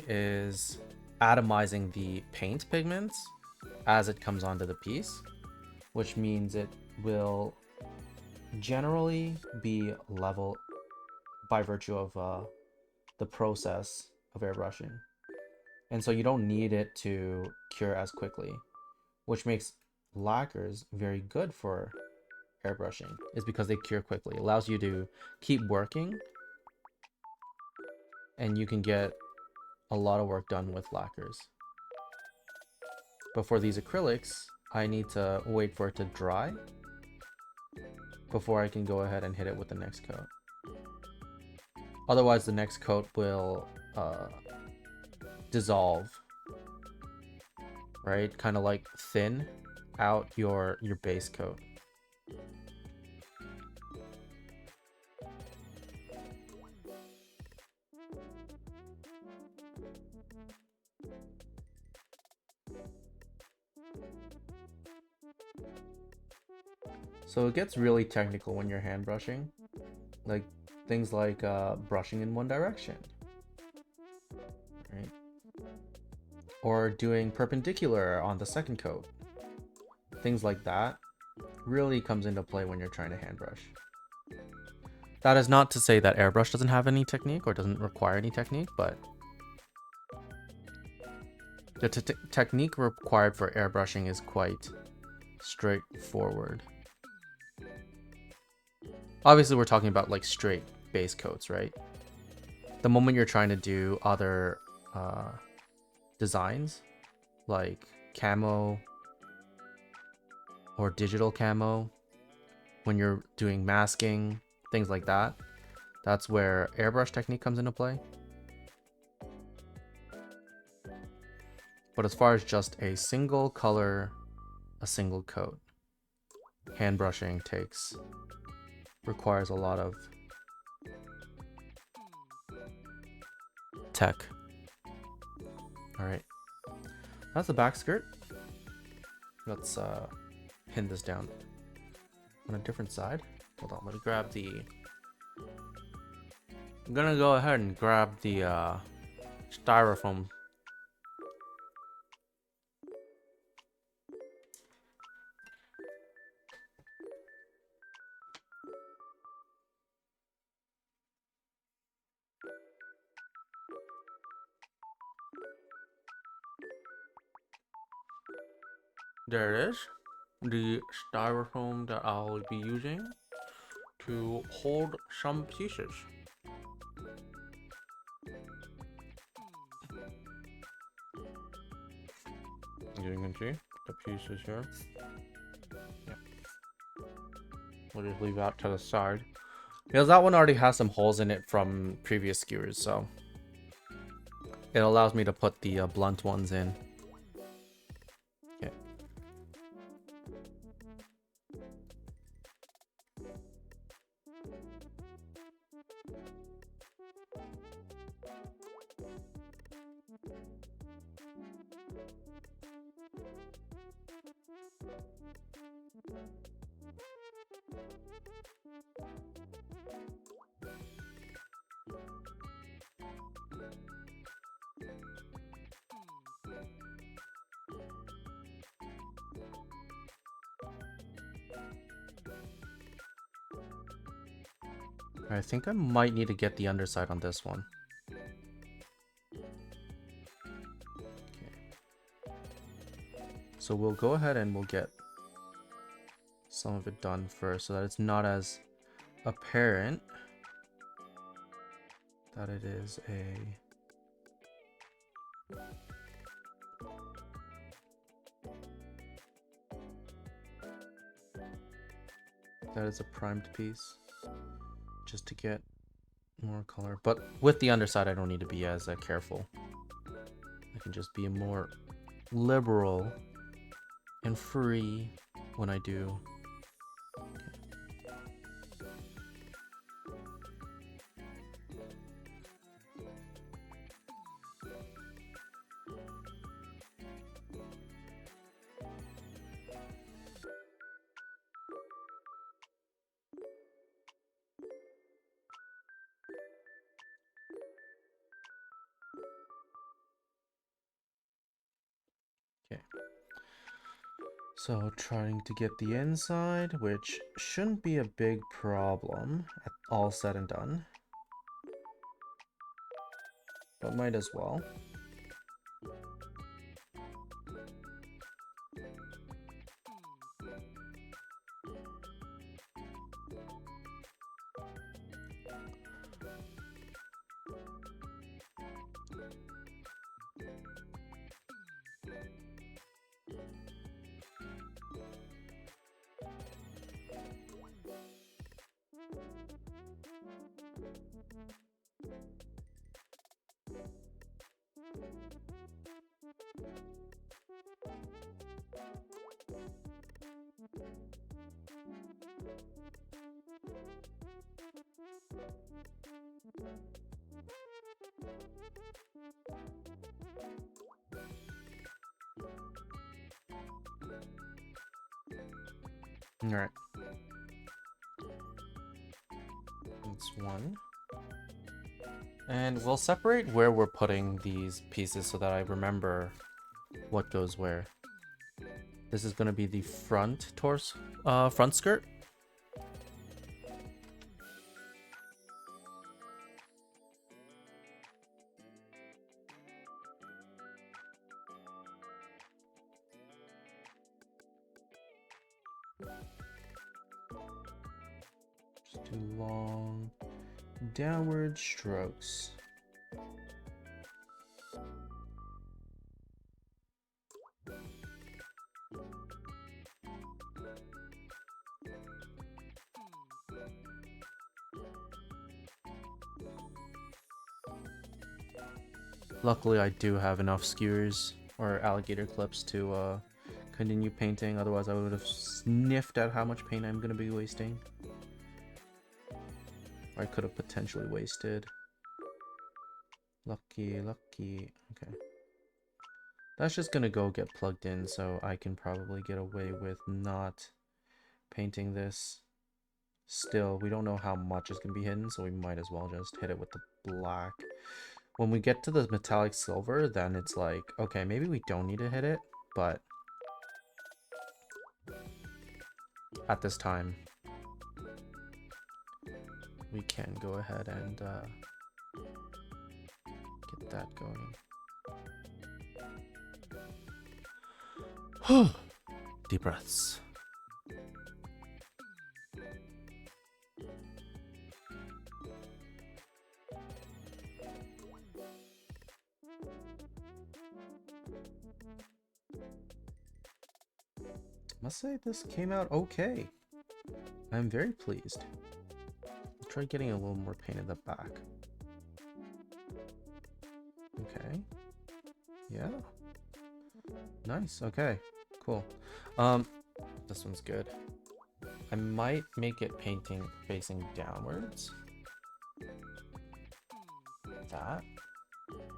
is atomizing the paint pigments as it comes onto the piece, which means it will generally be level by virtue of the process of airbrushing. And so you don't need it to cure as quickly, which makes lacquers very good for airbrushing, is because they cure quickly. It allows you to keep working, and you can get a lot of work done with lacquers. But for these acrylics, I need to wait for it to dry before I can go ahead and hit it with the next coat. Otherwise, the next coat will dissolve, right? Kind of like thin out your base coat. So it gets really technical when you're hand brushing, like things like brushing in one direction, right? Or doing perpendicular on the second coat. Things like that really comes into play when you're trying to hand brush. That is not to say that airbrush doesn't have any technique or doesn't require any technique, but the technique required for airbrushing is quite straightforward. Obviously, we're talking about like straight base coats, right? The moment you're trying to do other designs, like camo or digital camo, when you're doing masking, things like that, that's where airbrush technique comes into play. But as far as just a single color, a single coat, hand brushing requires a lot of tech. All right, that's the back skirt. Let's pin this down on a different side. Hold on, let me grab the... I'm gonna go ahead and grab the styrofoam. There it is, the styrofoam that I'll be using to hold some pieces. You can see the pieces here. Yeah. We'll just leave that to the side, because that one already has some holes in it from previous skewers, so it allows me to put the blunt ones in. Okay. I think I might need to get the underside on this one. Okay. So we'll go ahead and we'll get some of it done first so that it's not as apparent that it is a primed piece, just to get more color. But with the underside, I don't need to be as careful. I can just be more liberal and free when I do. Okay. So trying to get the inside, which shouldn't be a big problem at all said and done, but might as well. Alright. That's one. And we'll separate where we're putting these pieces so that I remember what goes where. This is gonna be the front front skirt. Just do long downward strokes. Luckily, I do have enough skewers or alligator clips to continue painting. Otherwise, I would have sniffed at how much paint I'm going to be wasting. Or I could have potentially wasted. Lucky. Okay. That's just going to go get plugged in, so I can probably get away with not painting this. Still, we don't know how much is going to be hidden, so we might as well just hit it with the black. When we get to the metallic silver, then it's like, okay, maybe we don't need to hit it, but at this time, we can go ahead and get that going. Deep breaths. Must say this came out okay. I'm very pleased. I'll try getting a little more paint in the back. Okay. Yeah. Nice. Okay. Cool. This one's good. I might make it painting facing downwards. That.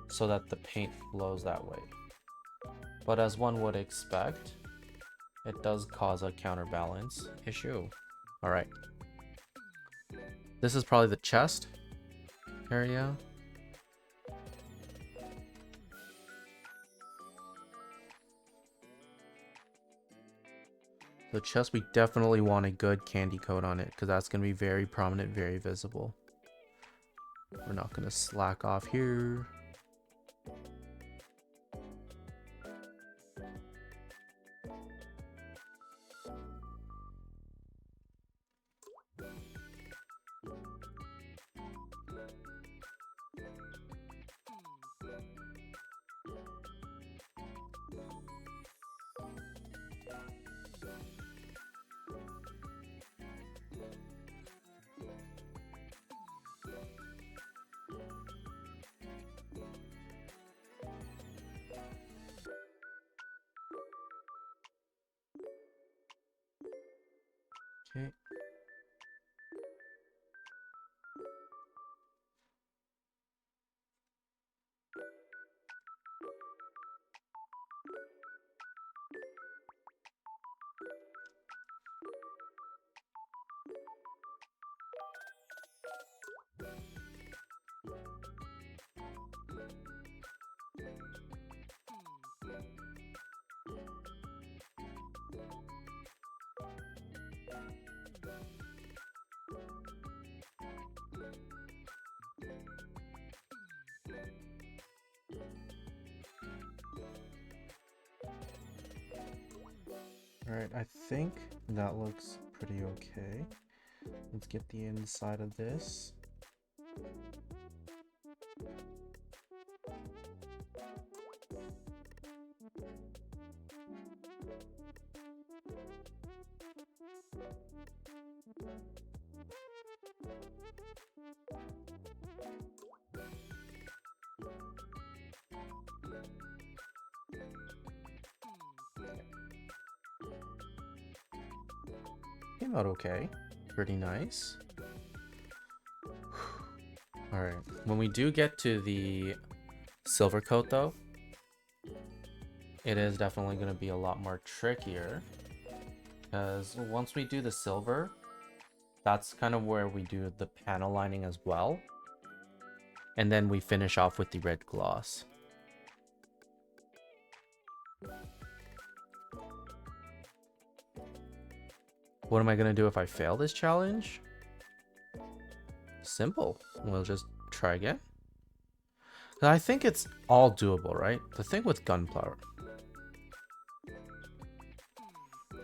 So that the paint flows that way. But as one would expect, it does cause a counterbalance issue. All right. This is probably the chest area. The chest, we definitely want a good candy coat on it because that's going to be very prominent, very visible. We're not going to slack off here. Okay. Alright, I think that looks pretty okay. Let's get the inside of this. Came out okay. Pretty nice. Alright, when we do get to the silver coat though, it is definitely going to be a lot more trickier Because once we do the silver, that's kind of where we do the panel lining as well. And then we finish off with the red gloss. What am I going to do if I fail this challenge? Simple. We'll just try again. I think it's all doable, right? The thing with Gunpla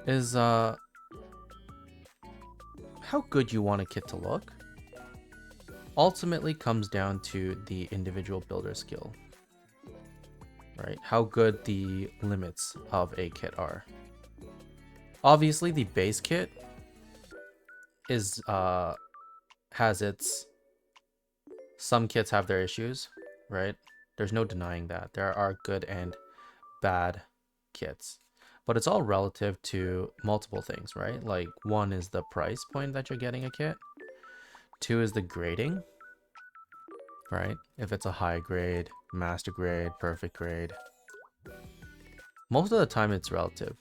is how good you want a kit to look ultimately comes down to the individual builder skill, right? How good the limits of a kit are. Obviously, the base kit is has its... Some kits have their issues, right? There's no denying that. There are good and bad kits. But it's all relative to multiple things, right? Like, one is the price point that you're getting a kit. Two is the grading, right? If it's a high grade, master grade, perfect grade. Most of the time it's relative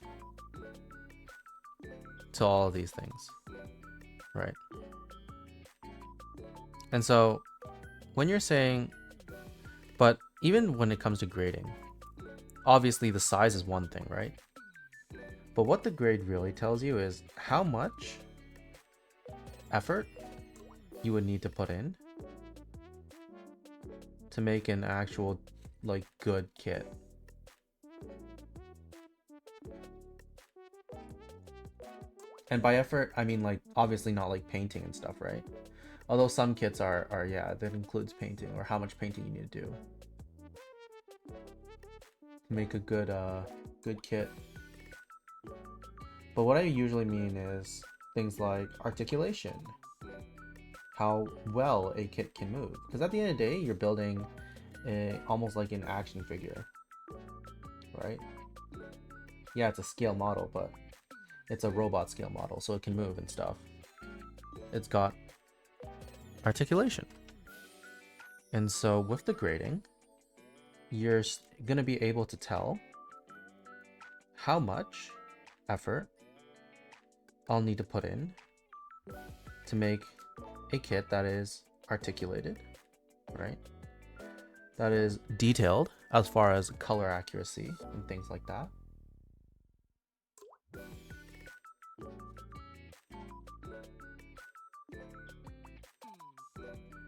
to all of these things, right? And so when you're saying, but even when it comes to grading, obviously the size is one thing, right? But what the grade really tells you is how much effort you would need to put in to make an actual, like, good kit. And by effort, I mean, like, obviously not like painting and stuff, right? Although some kits are yeah, that includes painting, or how much painting you need to do to make a good good kit. But what I usually mean is things like articulation, how well a kit can move. Because at the end of the day, you're building almost like an action figure, right? Yeah, it's a scale model, but it's a robot scale model, so it can move and stuff. It's got articulation. And so with the grading, you're going to be able to tell how much effort I'll need to put in to make a kit that is articulated, right? That is detailed as far as color accuracy and things like that.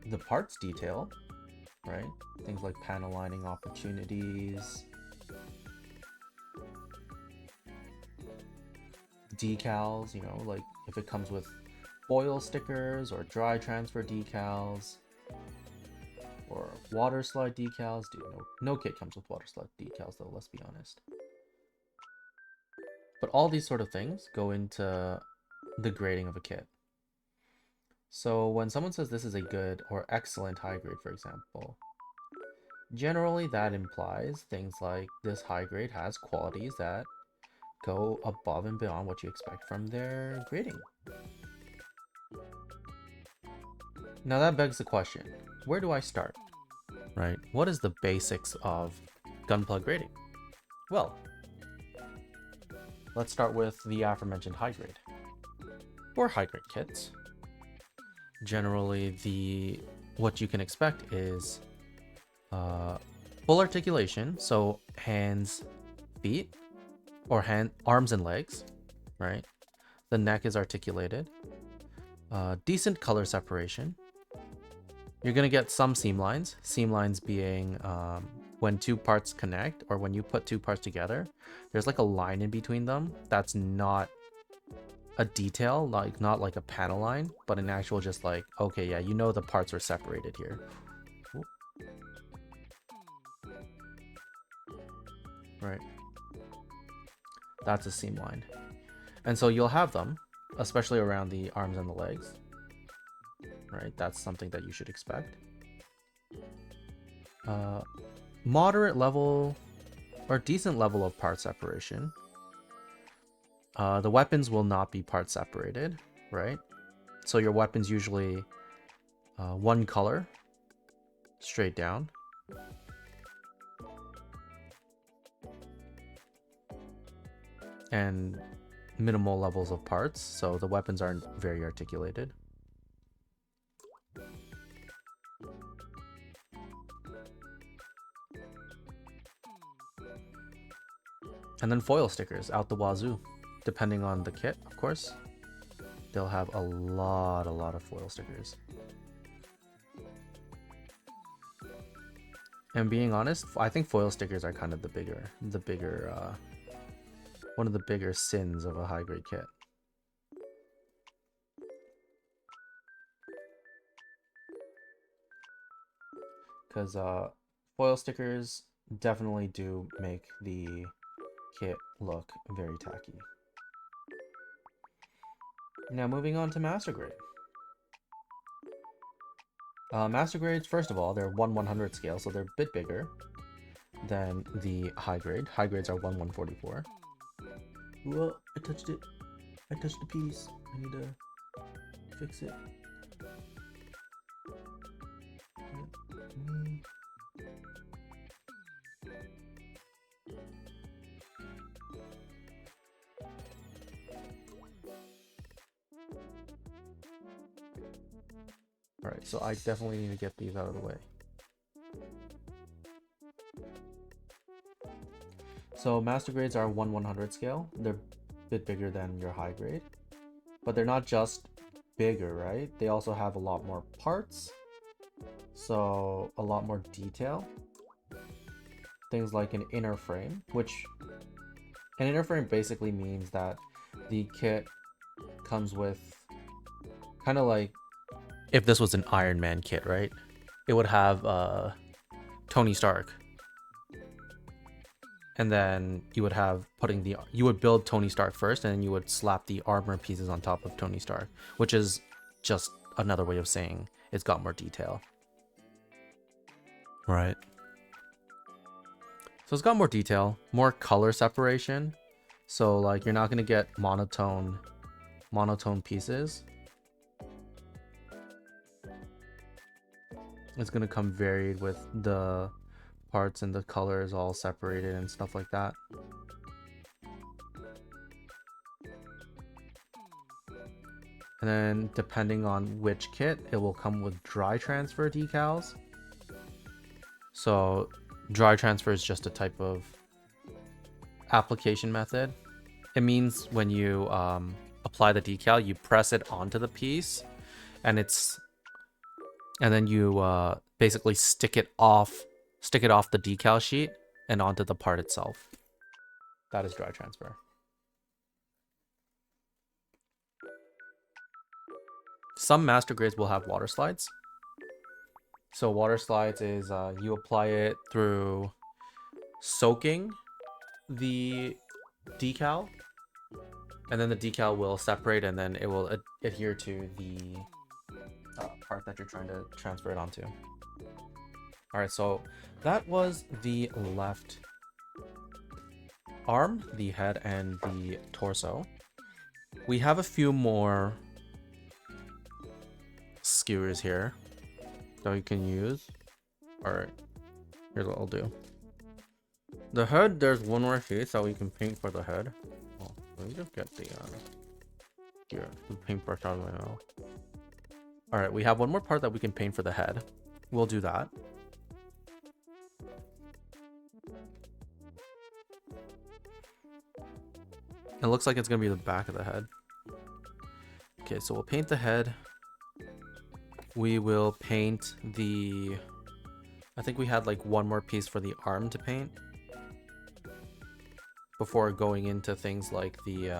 The parts detail, right? Things like panel lining opportunities, decals, you know, like if it comes with foil stickers or dry transfer decals or water slide decals. Dude, no kit comes with water slide decals though, let's be honest. But all these sort of things go into the grading of a kit. So when someone says this is a good or excellent high grade, for example, generally that implies things like this high grade has qualities that go above and beyond what you expect from their grading. Now that begs the question, where do I start? Right? What is the basics of Gunpla grading? Well, let's start with the aforementioned high grade. For high grade kits, generally what you can expect is full articulation, so hands, feet, or arms and legs, right? The neck is articulated. Decent color separation. You're gonna get some seam lines. Seam lines being when two parts connect, or when you put two parts together, there's like a line in between them. That's not a detail, like not like a panel line, but an actual just like, okay, yeah, you know the parts are separated here. Ooh. Right. That's a seam line. And so you'll have them, especially around the arms and the legs. Right, that's something that you should expect. Moderate level or decent level of part separation. The weapons will not be part separated, right? So your weapons usually one color, straight down. And minimal levels of parts, so the weapons aren't very articulated. And then foil stickers out the wazoo, depending on the kit, of course. They'll have a lot of foil stickers. And being honest, I think foil stickers are kind of one of the bigger sins of a high grade kit. Because foil stickers definitely do make the kit look very tacky. Now moving on to Master Grade. Master Grades, first of all, they're 1/100 scale, so they're a bit bigger than the high grade. High grades are 1/144. Whoa, I touched it. I touched the piece. I need to fix it. Alright, so I definitely need to get these out of the way. So Master Grades are 1/100 scale. They're a bit bigger than your high grade. But they're not just bigger, right? They also have a lot more parts. So a lot more detail. Things like an inner frame, which an inner frame basically means that the kit comes with kind of like if this was an Iron Man kit, right? It would have Tony Stark. And then you would have you would build Tony Stark first, and then you would slap the armor pieces on top of Tony Stark, which is just another way of saying it's got more detail. Right. So it's got more detail, more color separation. So like you're not gonna get monotone pieces. It's gonna come varied with the parts and the colors all separated and stuff like that. And then depending on which kit, it will come with dry transfer decals. So dry transfer is just a type of application method. It means when you apply the decal, you press it onto the piece, and then you basically stick it off the decal sheet and onto the part itself. That is dry transfer. Some master grades will have water slides. So water slides is you apply it through soaking the decal, and then the decal will separate, and then it will adhere to the part that you're trying to transfer it onto. All right, so that was the left arm, the head, and the torso. We have a few more skewers here that we can use. All right, here's what I'll do. The head, there's one more sheet that we can paint for the head. Oh, let me just get the paintbrush out of my mouth. All right, we have one more part that we can paint for the head. We'll do that. It looks like it's gonna be the back of the head. Okay, so we'll paint the head. We will paint the... I think we had like one more piece for the arm to paint before going into things like the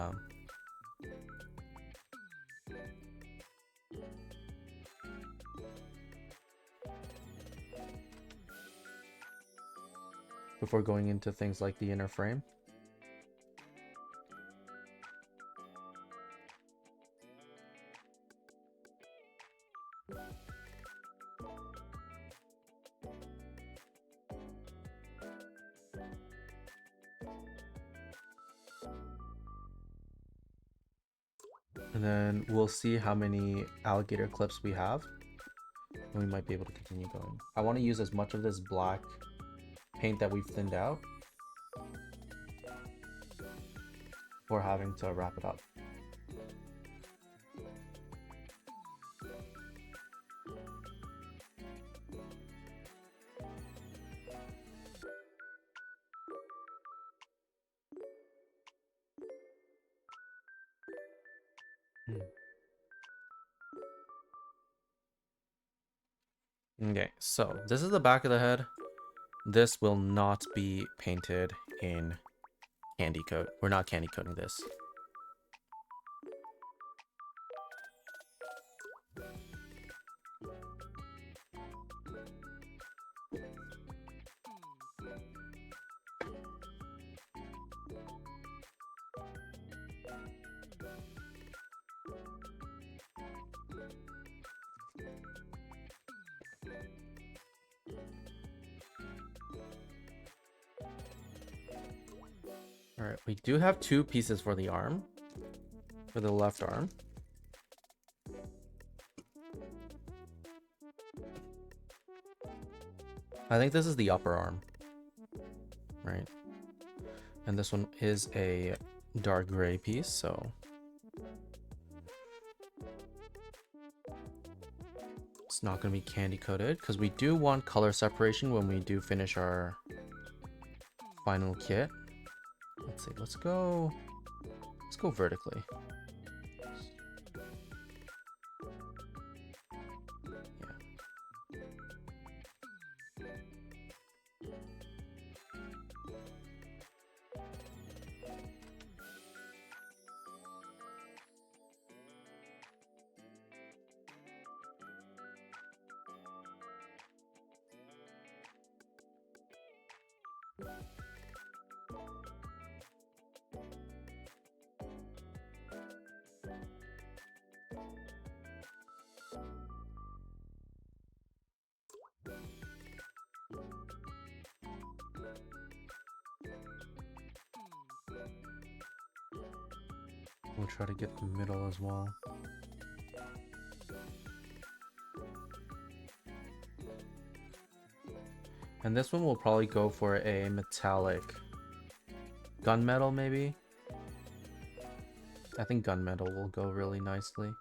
inner frame. And then we'll see how many alligator clips we have, and we might be able to continue going. I want to use as much of this black paint that we've thinned out before having to wrap it up. Okay, so this is the back of the head. This will not be painted in candy coat. We're not candy coating this. All right, we do have 2 pieces for the arm, for the left arm. I think this is the upper arm, right? And this one is a dark gray piece, so it's not going to be candy coated because we do want color separation when we do finish our final kit. Let's see, let's go vertically. We'll try to get the middle as well. And this one will probably go for a metallic gunmetal, maybe. I think gunmetal will go really nicely.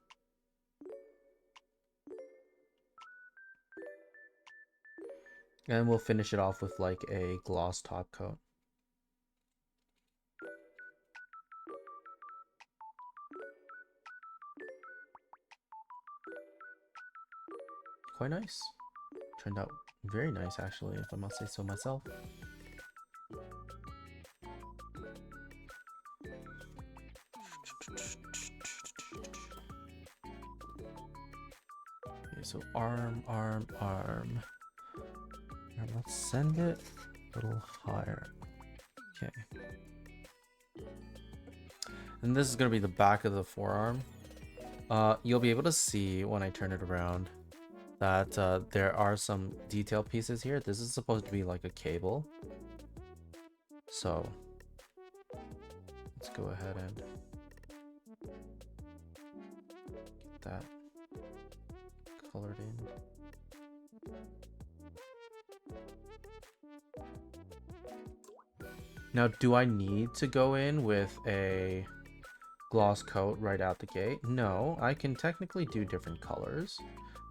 And we'll finish it off with like a gloss top coat. Quite nice. Turned out very nice, actually, if I must say so myself. Okay, so arm. And let's send it a little higher. Okay. And this is going to be the back of the forearm. You'll be able to see when I turn it around that there are some detail pieces here. This is supposed to be like a cable. So let's go ahead and get that colored in. Now, do I need to go in with a gloss coat right out the gate? No, I can technically do different colors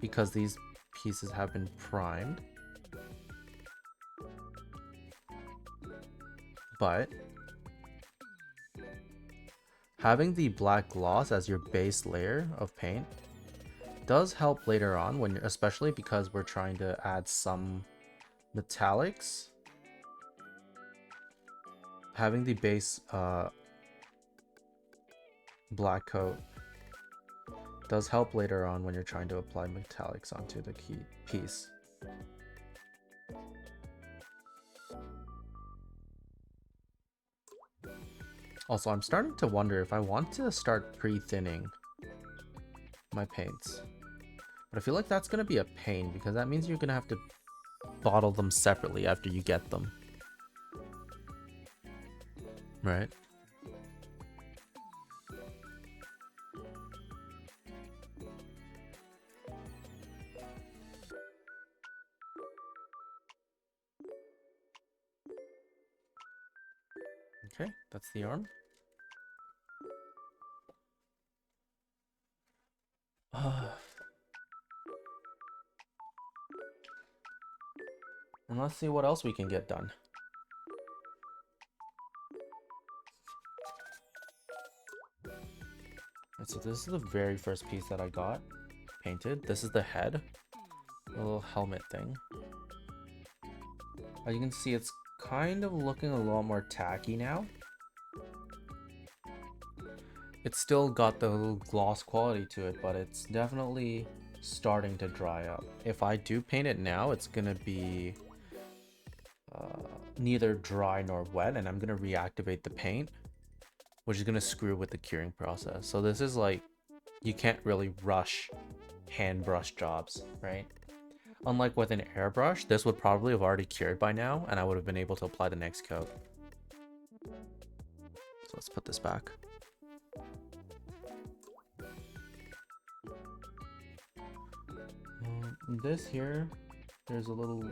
because these pieces have been primed. But having the black gloss as your base layer of paint does help later on, when you're, especially because we're trying to add some metallics. Having the base black coat does help later on when you're trying to apply metallics onto the key piece. Also, I'm starting to wonder if I want to start pre-thinning my paints. But I feel like that's going to be a pain because that means you're going to have to bottle them separately after you get them. Right? Okay, that's the arm. And let's see what else we can get done. Right, so this is the very first piece that I got painted. This is the head, a little helmet thing. As you can see, it's kind of looking a lot more tacky now. It's still got the little gloss quality to it, but it's definitely starting to dry up. If I do paint it now, it's gonna be neither dry nor wet, and I'm gonna reactivate the paint, which is gonna screw with the curing process. So this is like, you can't really rush hand brush jobs, right? Unlike with an airbrush, this would probably have already cured by now, and I would have been able to apply the next coat. So let's put this back. This here, there's a little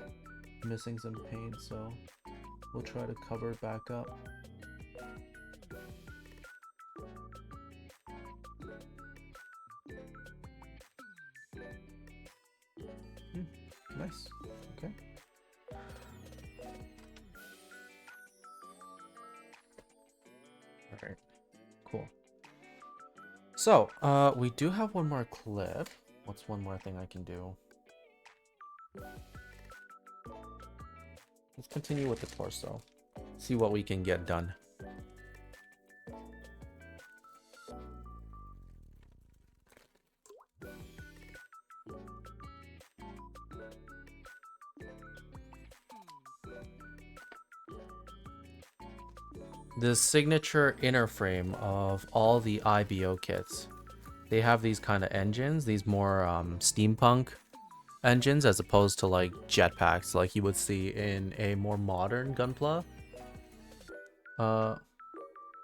missing some paint, so we'll try to cover it back up. Nice. Okay. Alright. Cool. So, we do have one more clip. What's one more thing I can do? Let's continue with the torso. See what we can get done. The signature inner frame of all the IBO kits. They have these kind of engines, these more steampunk engines, as opposed to like jetpacks like you would see in a more modern Gunpla.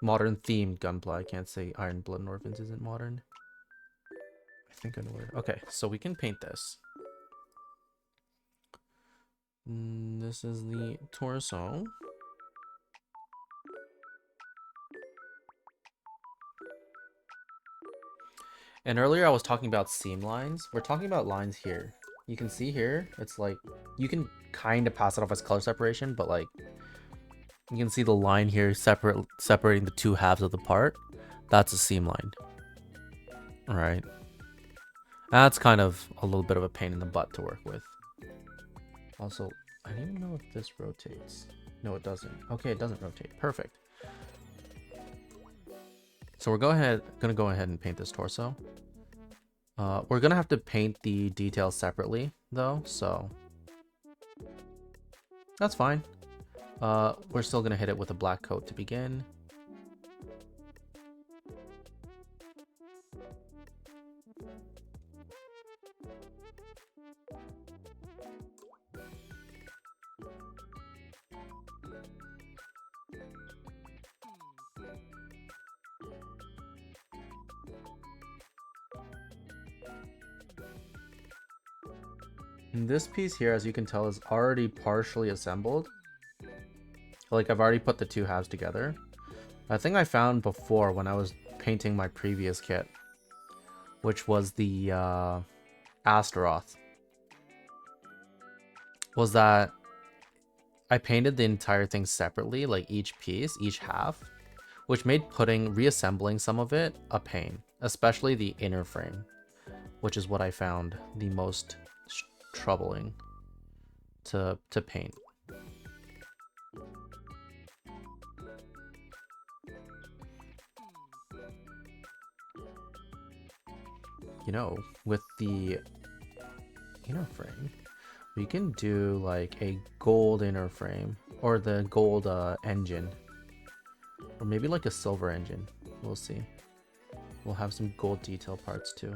Modern themed Gunpla. I can't say Iron Blood Orphans isn't modern. I think I know where. Okay, so we can paint this. This is the torso. And earlier I was talking about seam lines. We're talking about lines here. You can see here, it's like, you can kind of pass it off as color separation, but like, you can see the line here separating the two halves of the part. That's a seam line. All right. That's kind of a little bit of a pain in the butt to work with. Also, I don't even know if this rotates. No, it doesn't. Okay, it doesn't rotate. Perfect. So we're gonna go ahead and paint this torso. We're gonna have to paint the details separately though, so that's fine. We're still gonna hit it with a black coat to begin. And this piece here, as you can tell, is already partially assembled. Like, I've already put the two halves together. A thing I found before when I was painting my previous kit, which was the Astaroth, was that I painted the entire thing separately, like each piece, each half, which made reassembling some of it a pain, especially the inner frame, which is what I found the most troubling to paint. You know, with the inner frame, we can do like a gold inner frame, or the gold engine, or maybe like a silver engine. We'll see. We'll have some gold detail parts too.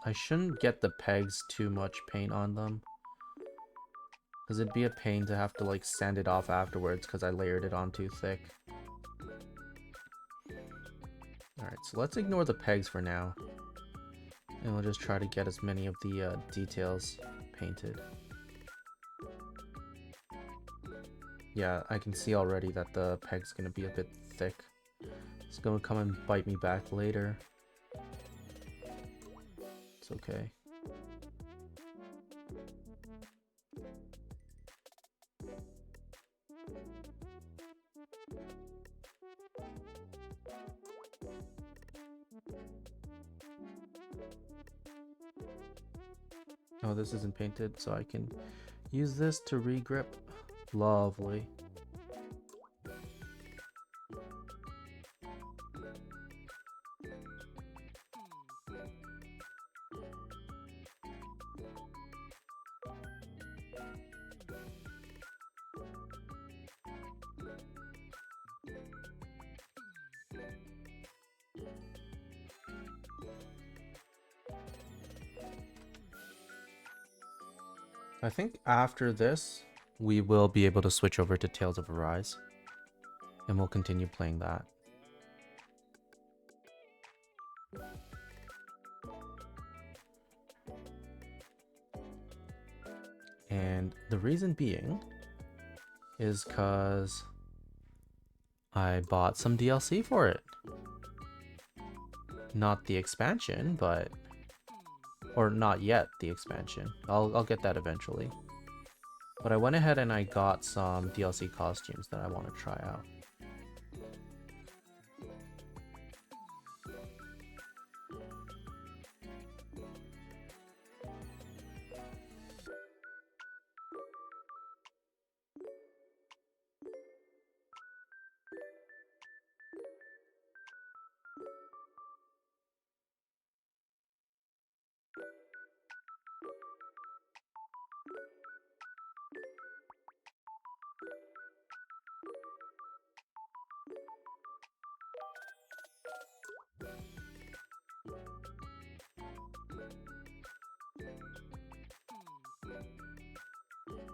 I shouldn't get the pegs too much paint on them, because it'd be a pain to have to like sand it off afterwards because I layered it on too thick. Alright, so let's ignore the pegs for now, and we'll just try to get as many of the details painted. Yeah, I can see already that the peg's gonna be a bit thick. It's gonna come and bite me back later. It's okay. Oh, this isn't painted, so I can use this to regrip. Lovely. I think after this, we will be able to switch over to Tales of Arise. And we'll continue playing that. And the reason being is because I bought some DLC for it. Not the expansion, but... or not yet the expansion. I'll get that eventually. But I went ahead and I got some DLC costumes that I want to try out.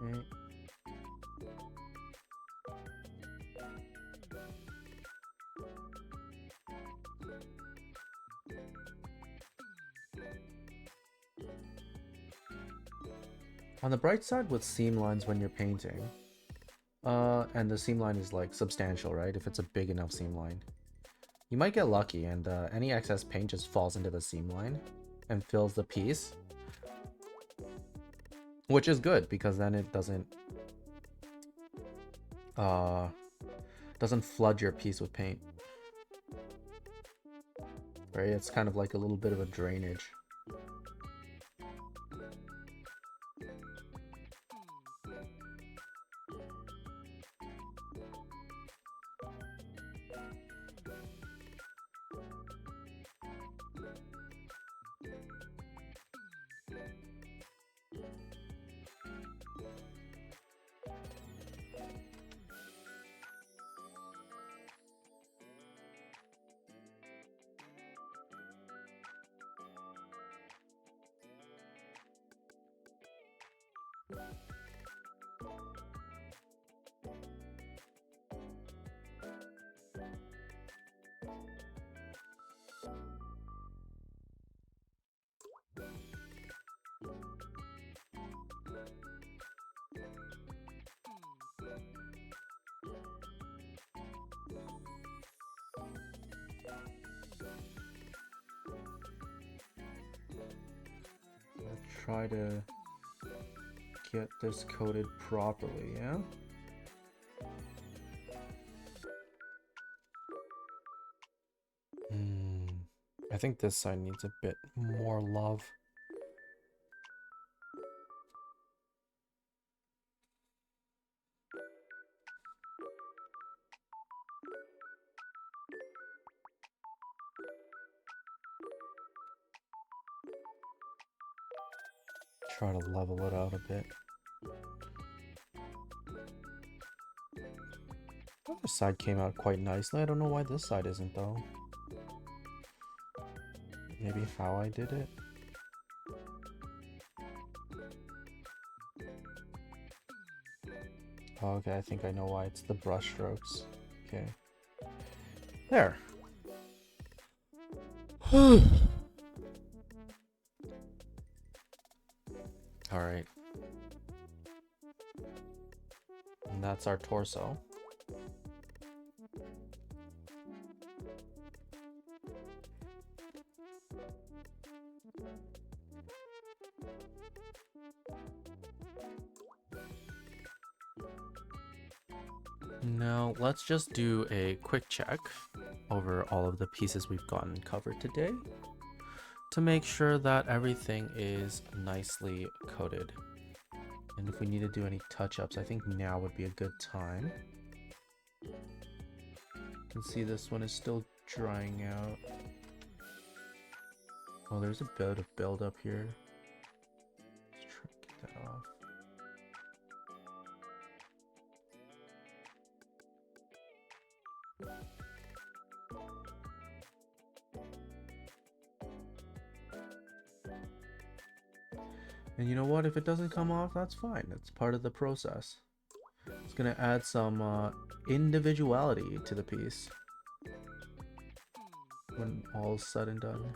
Okay. On the bright side with seam lines when you're painting, and the seam line is like substantial, right? If it's a big enough seam line, you might get lucky and any excess paint just falls into the seam line and fills the piece, which is good because then it doesn't flood your piece with paint, right? It's kind of like a little bit of a drainage. Try to get this coated properly, yeah? I think this side needs a bit more love. Try to level it out a bit. The other side came out quite nicely. I don't know why this side isn't though. Maybe how I did it? Oh, okay, I think I know why. It's the brush strokes. Okay. There. Alright. And that's our torso. Now let's just do a quick check over all of the pieces we've gotten covered today to make sure that everything is nicely coated. And if we need to do any touch-ups, I think now would be a good time. You can see this one is still drying out. Oh, there's a bit of build-up here. Let's try to get that off. And you know what? If it doesn't come off, that's fine. It's part of the process. It's gonna add some individuality to the piece when all's said and done.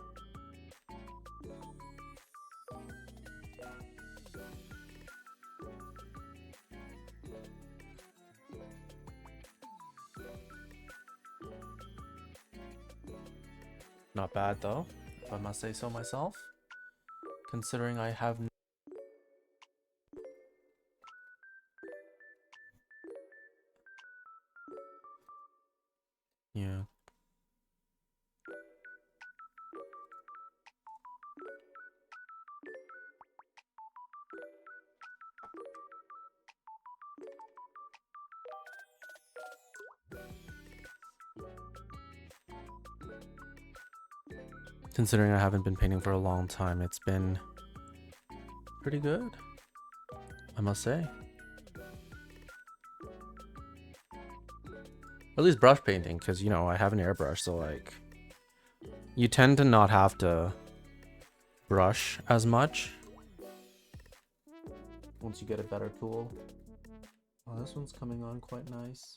Not bad though, if I must say so myself, considering I have yeah. Considering I haven't been painting for a long time, it's been pretty good, I must say. At least brush painting, because, you know, I have an airbrush, so, like, you tend to not have to brush as much once you get a better tool. Oh, this one's coming on quite nice.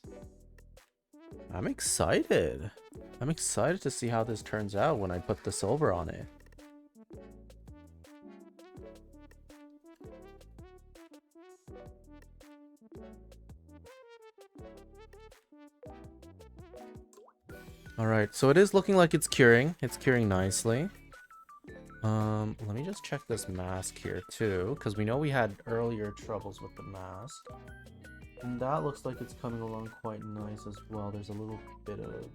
I'm excited. I'm excited to see how this turns out when I put the silver on it. Alright, so it is looking like it's curing. It's curing nicely. Let me just check this mask here too, because we know we had earlier troubles with the mask. And that looks like it's coming along quite nice as well. There's a little bit of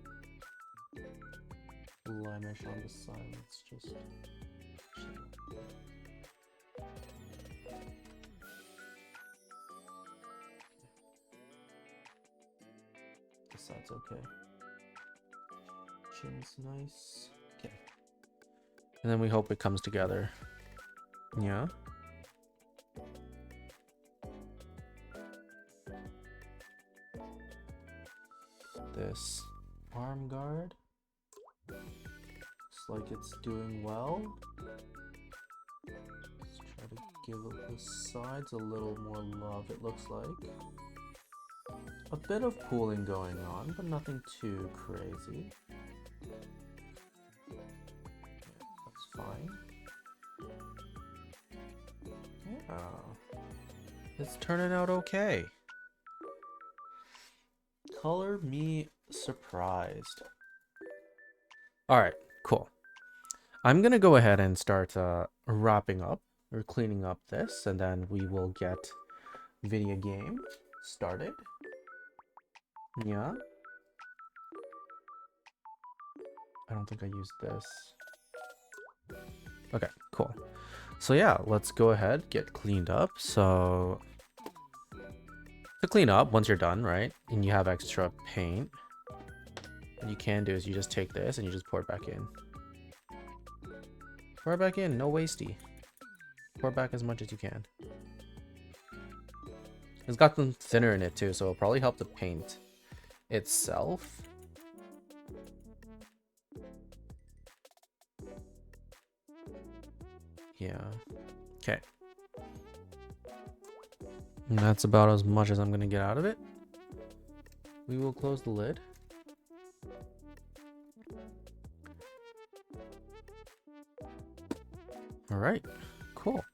blemish on the side. Let's just check. This side's okay. Chin's nice. Okay. And then we hope it comes together. Yeah. This arm guard looks like it's doing well. Let's try to give the sides a little more love, it looks like. A bit of pooling going on, but nothing too crazy. That's fine. Yeah. It's turning out okay. Color me surprised. Alright, cool. I'm gonna go ahead and start wrapping up or cleaning up this, and then we will get video game started. Yeah. I don't think I used this. Okay, cool. So yeah, let's go ahead, get cleaned up. So to clean up, once you're done, right, and you have extra paint, what you can do is you just take this and you just pour it back in. Pour it back in, no wasty. Pour back as much as you can. It's got some thinner in it too, so it'll probably help the paint itself. Yeah. Okay. And that's about as much as I'm gonna get out of it. We will close the lid. All right, cool.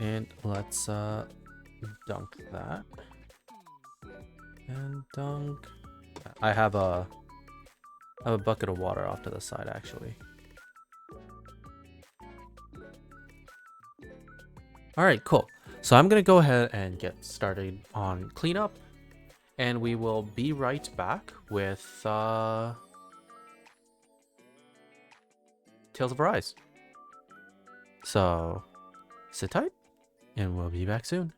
And let's dunk that. And dunk. I have a bucket of water off to the side actually. All right, cool. So I'm gonna go ahead and get started on cleanup, and we will be right back with Tales of Arise. So sit tight, and we'll be back soon.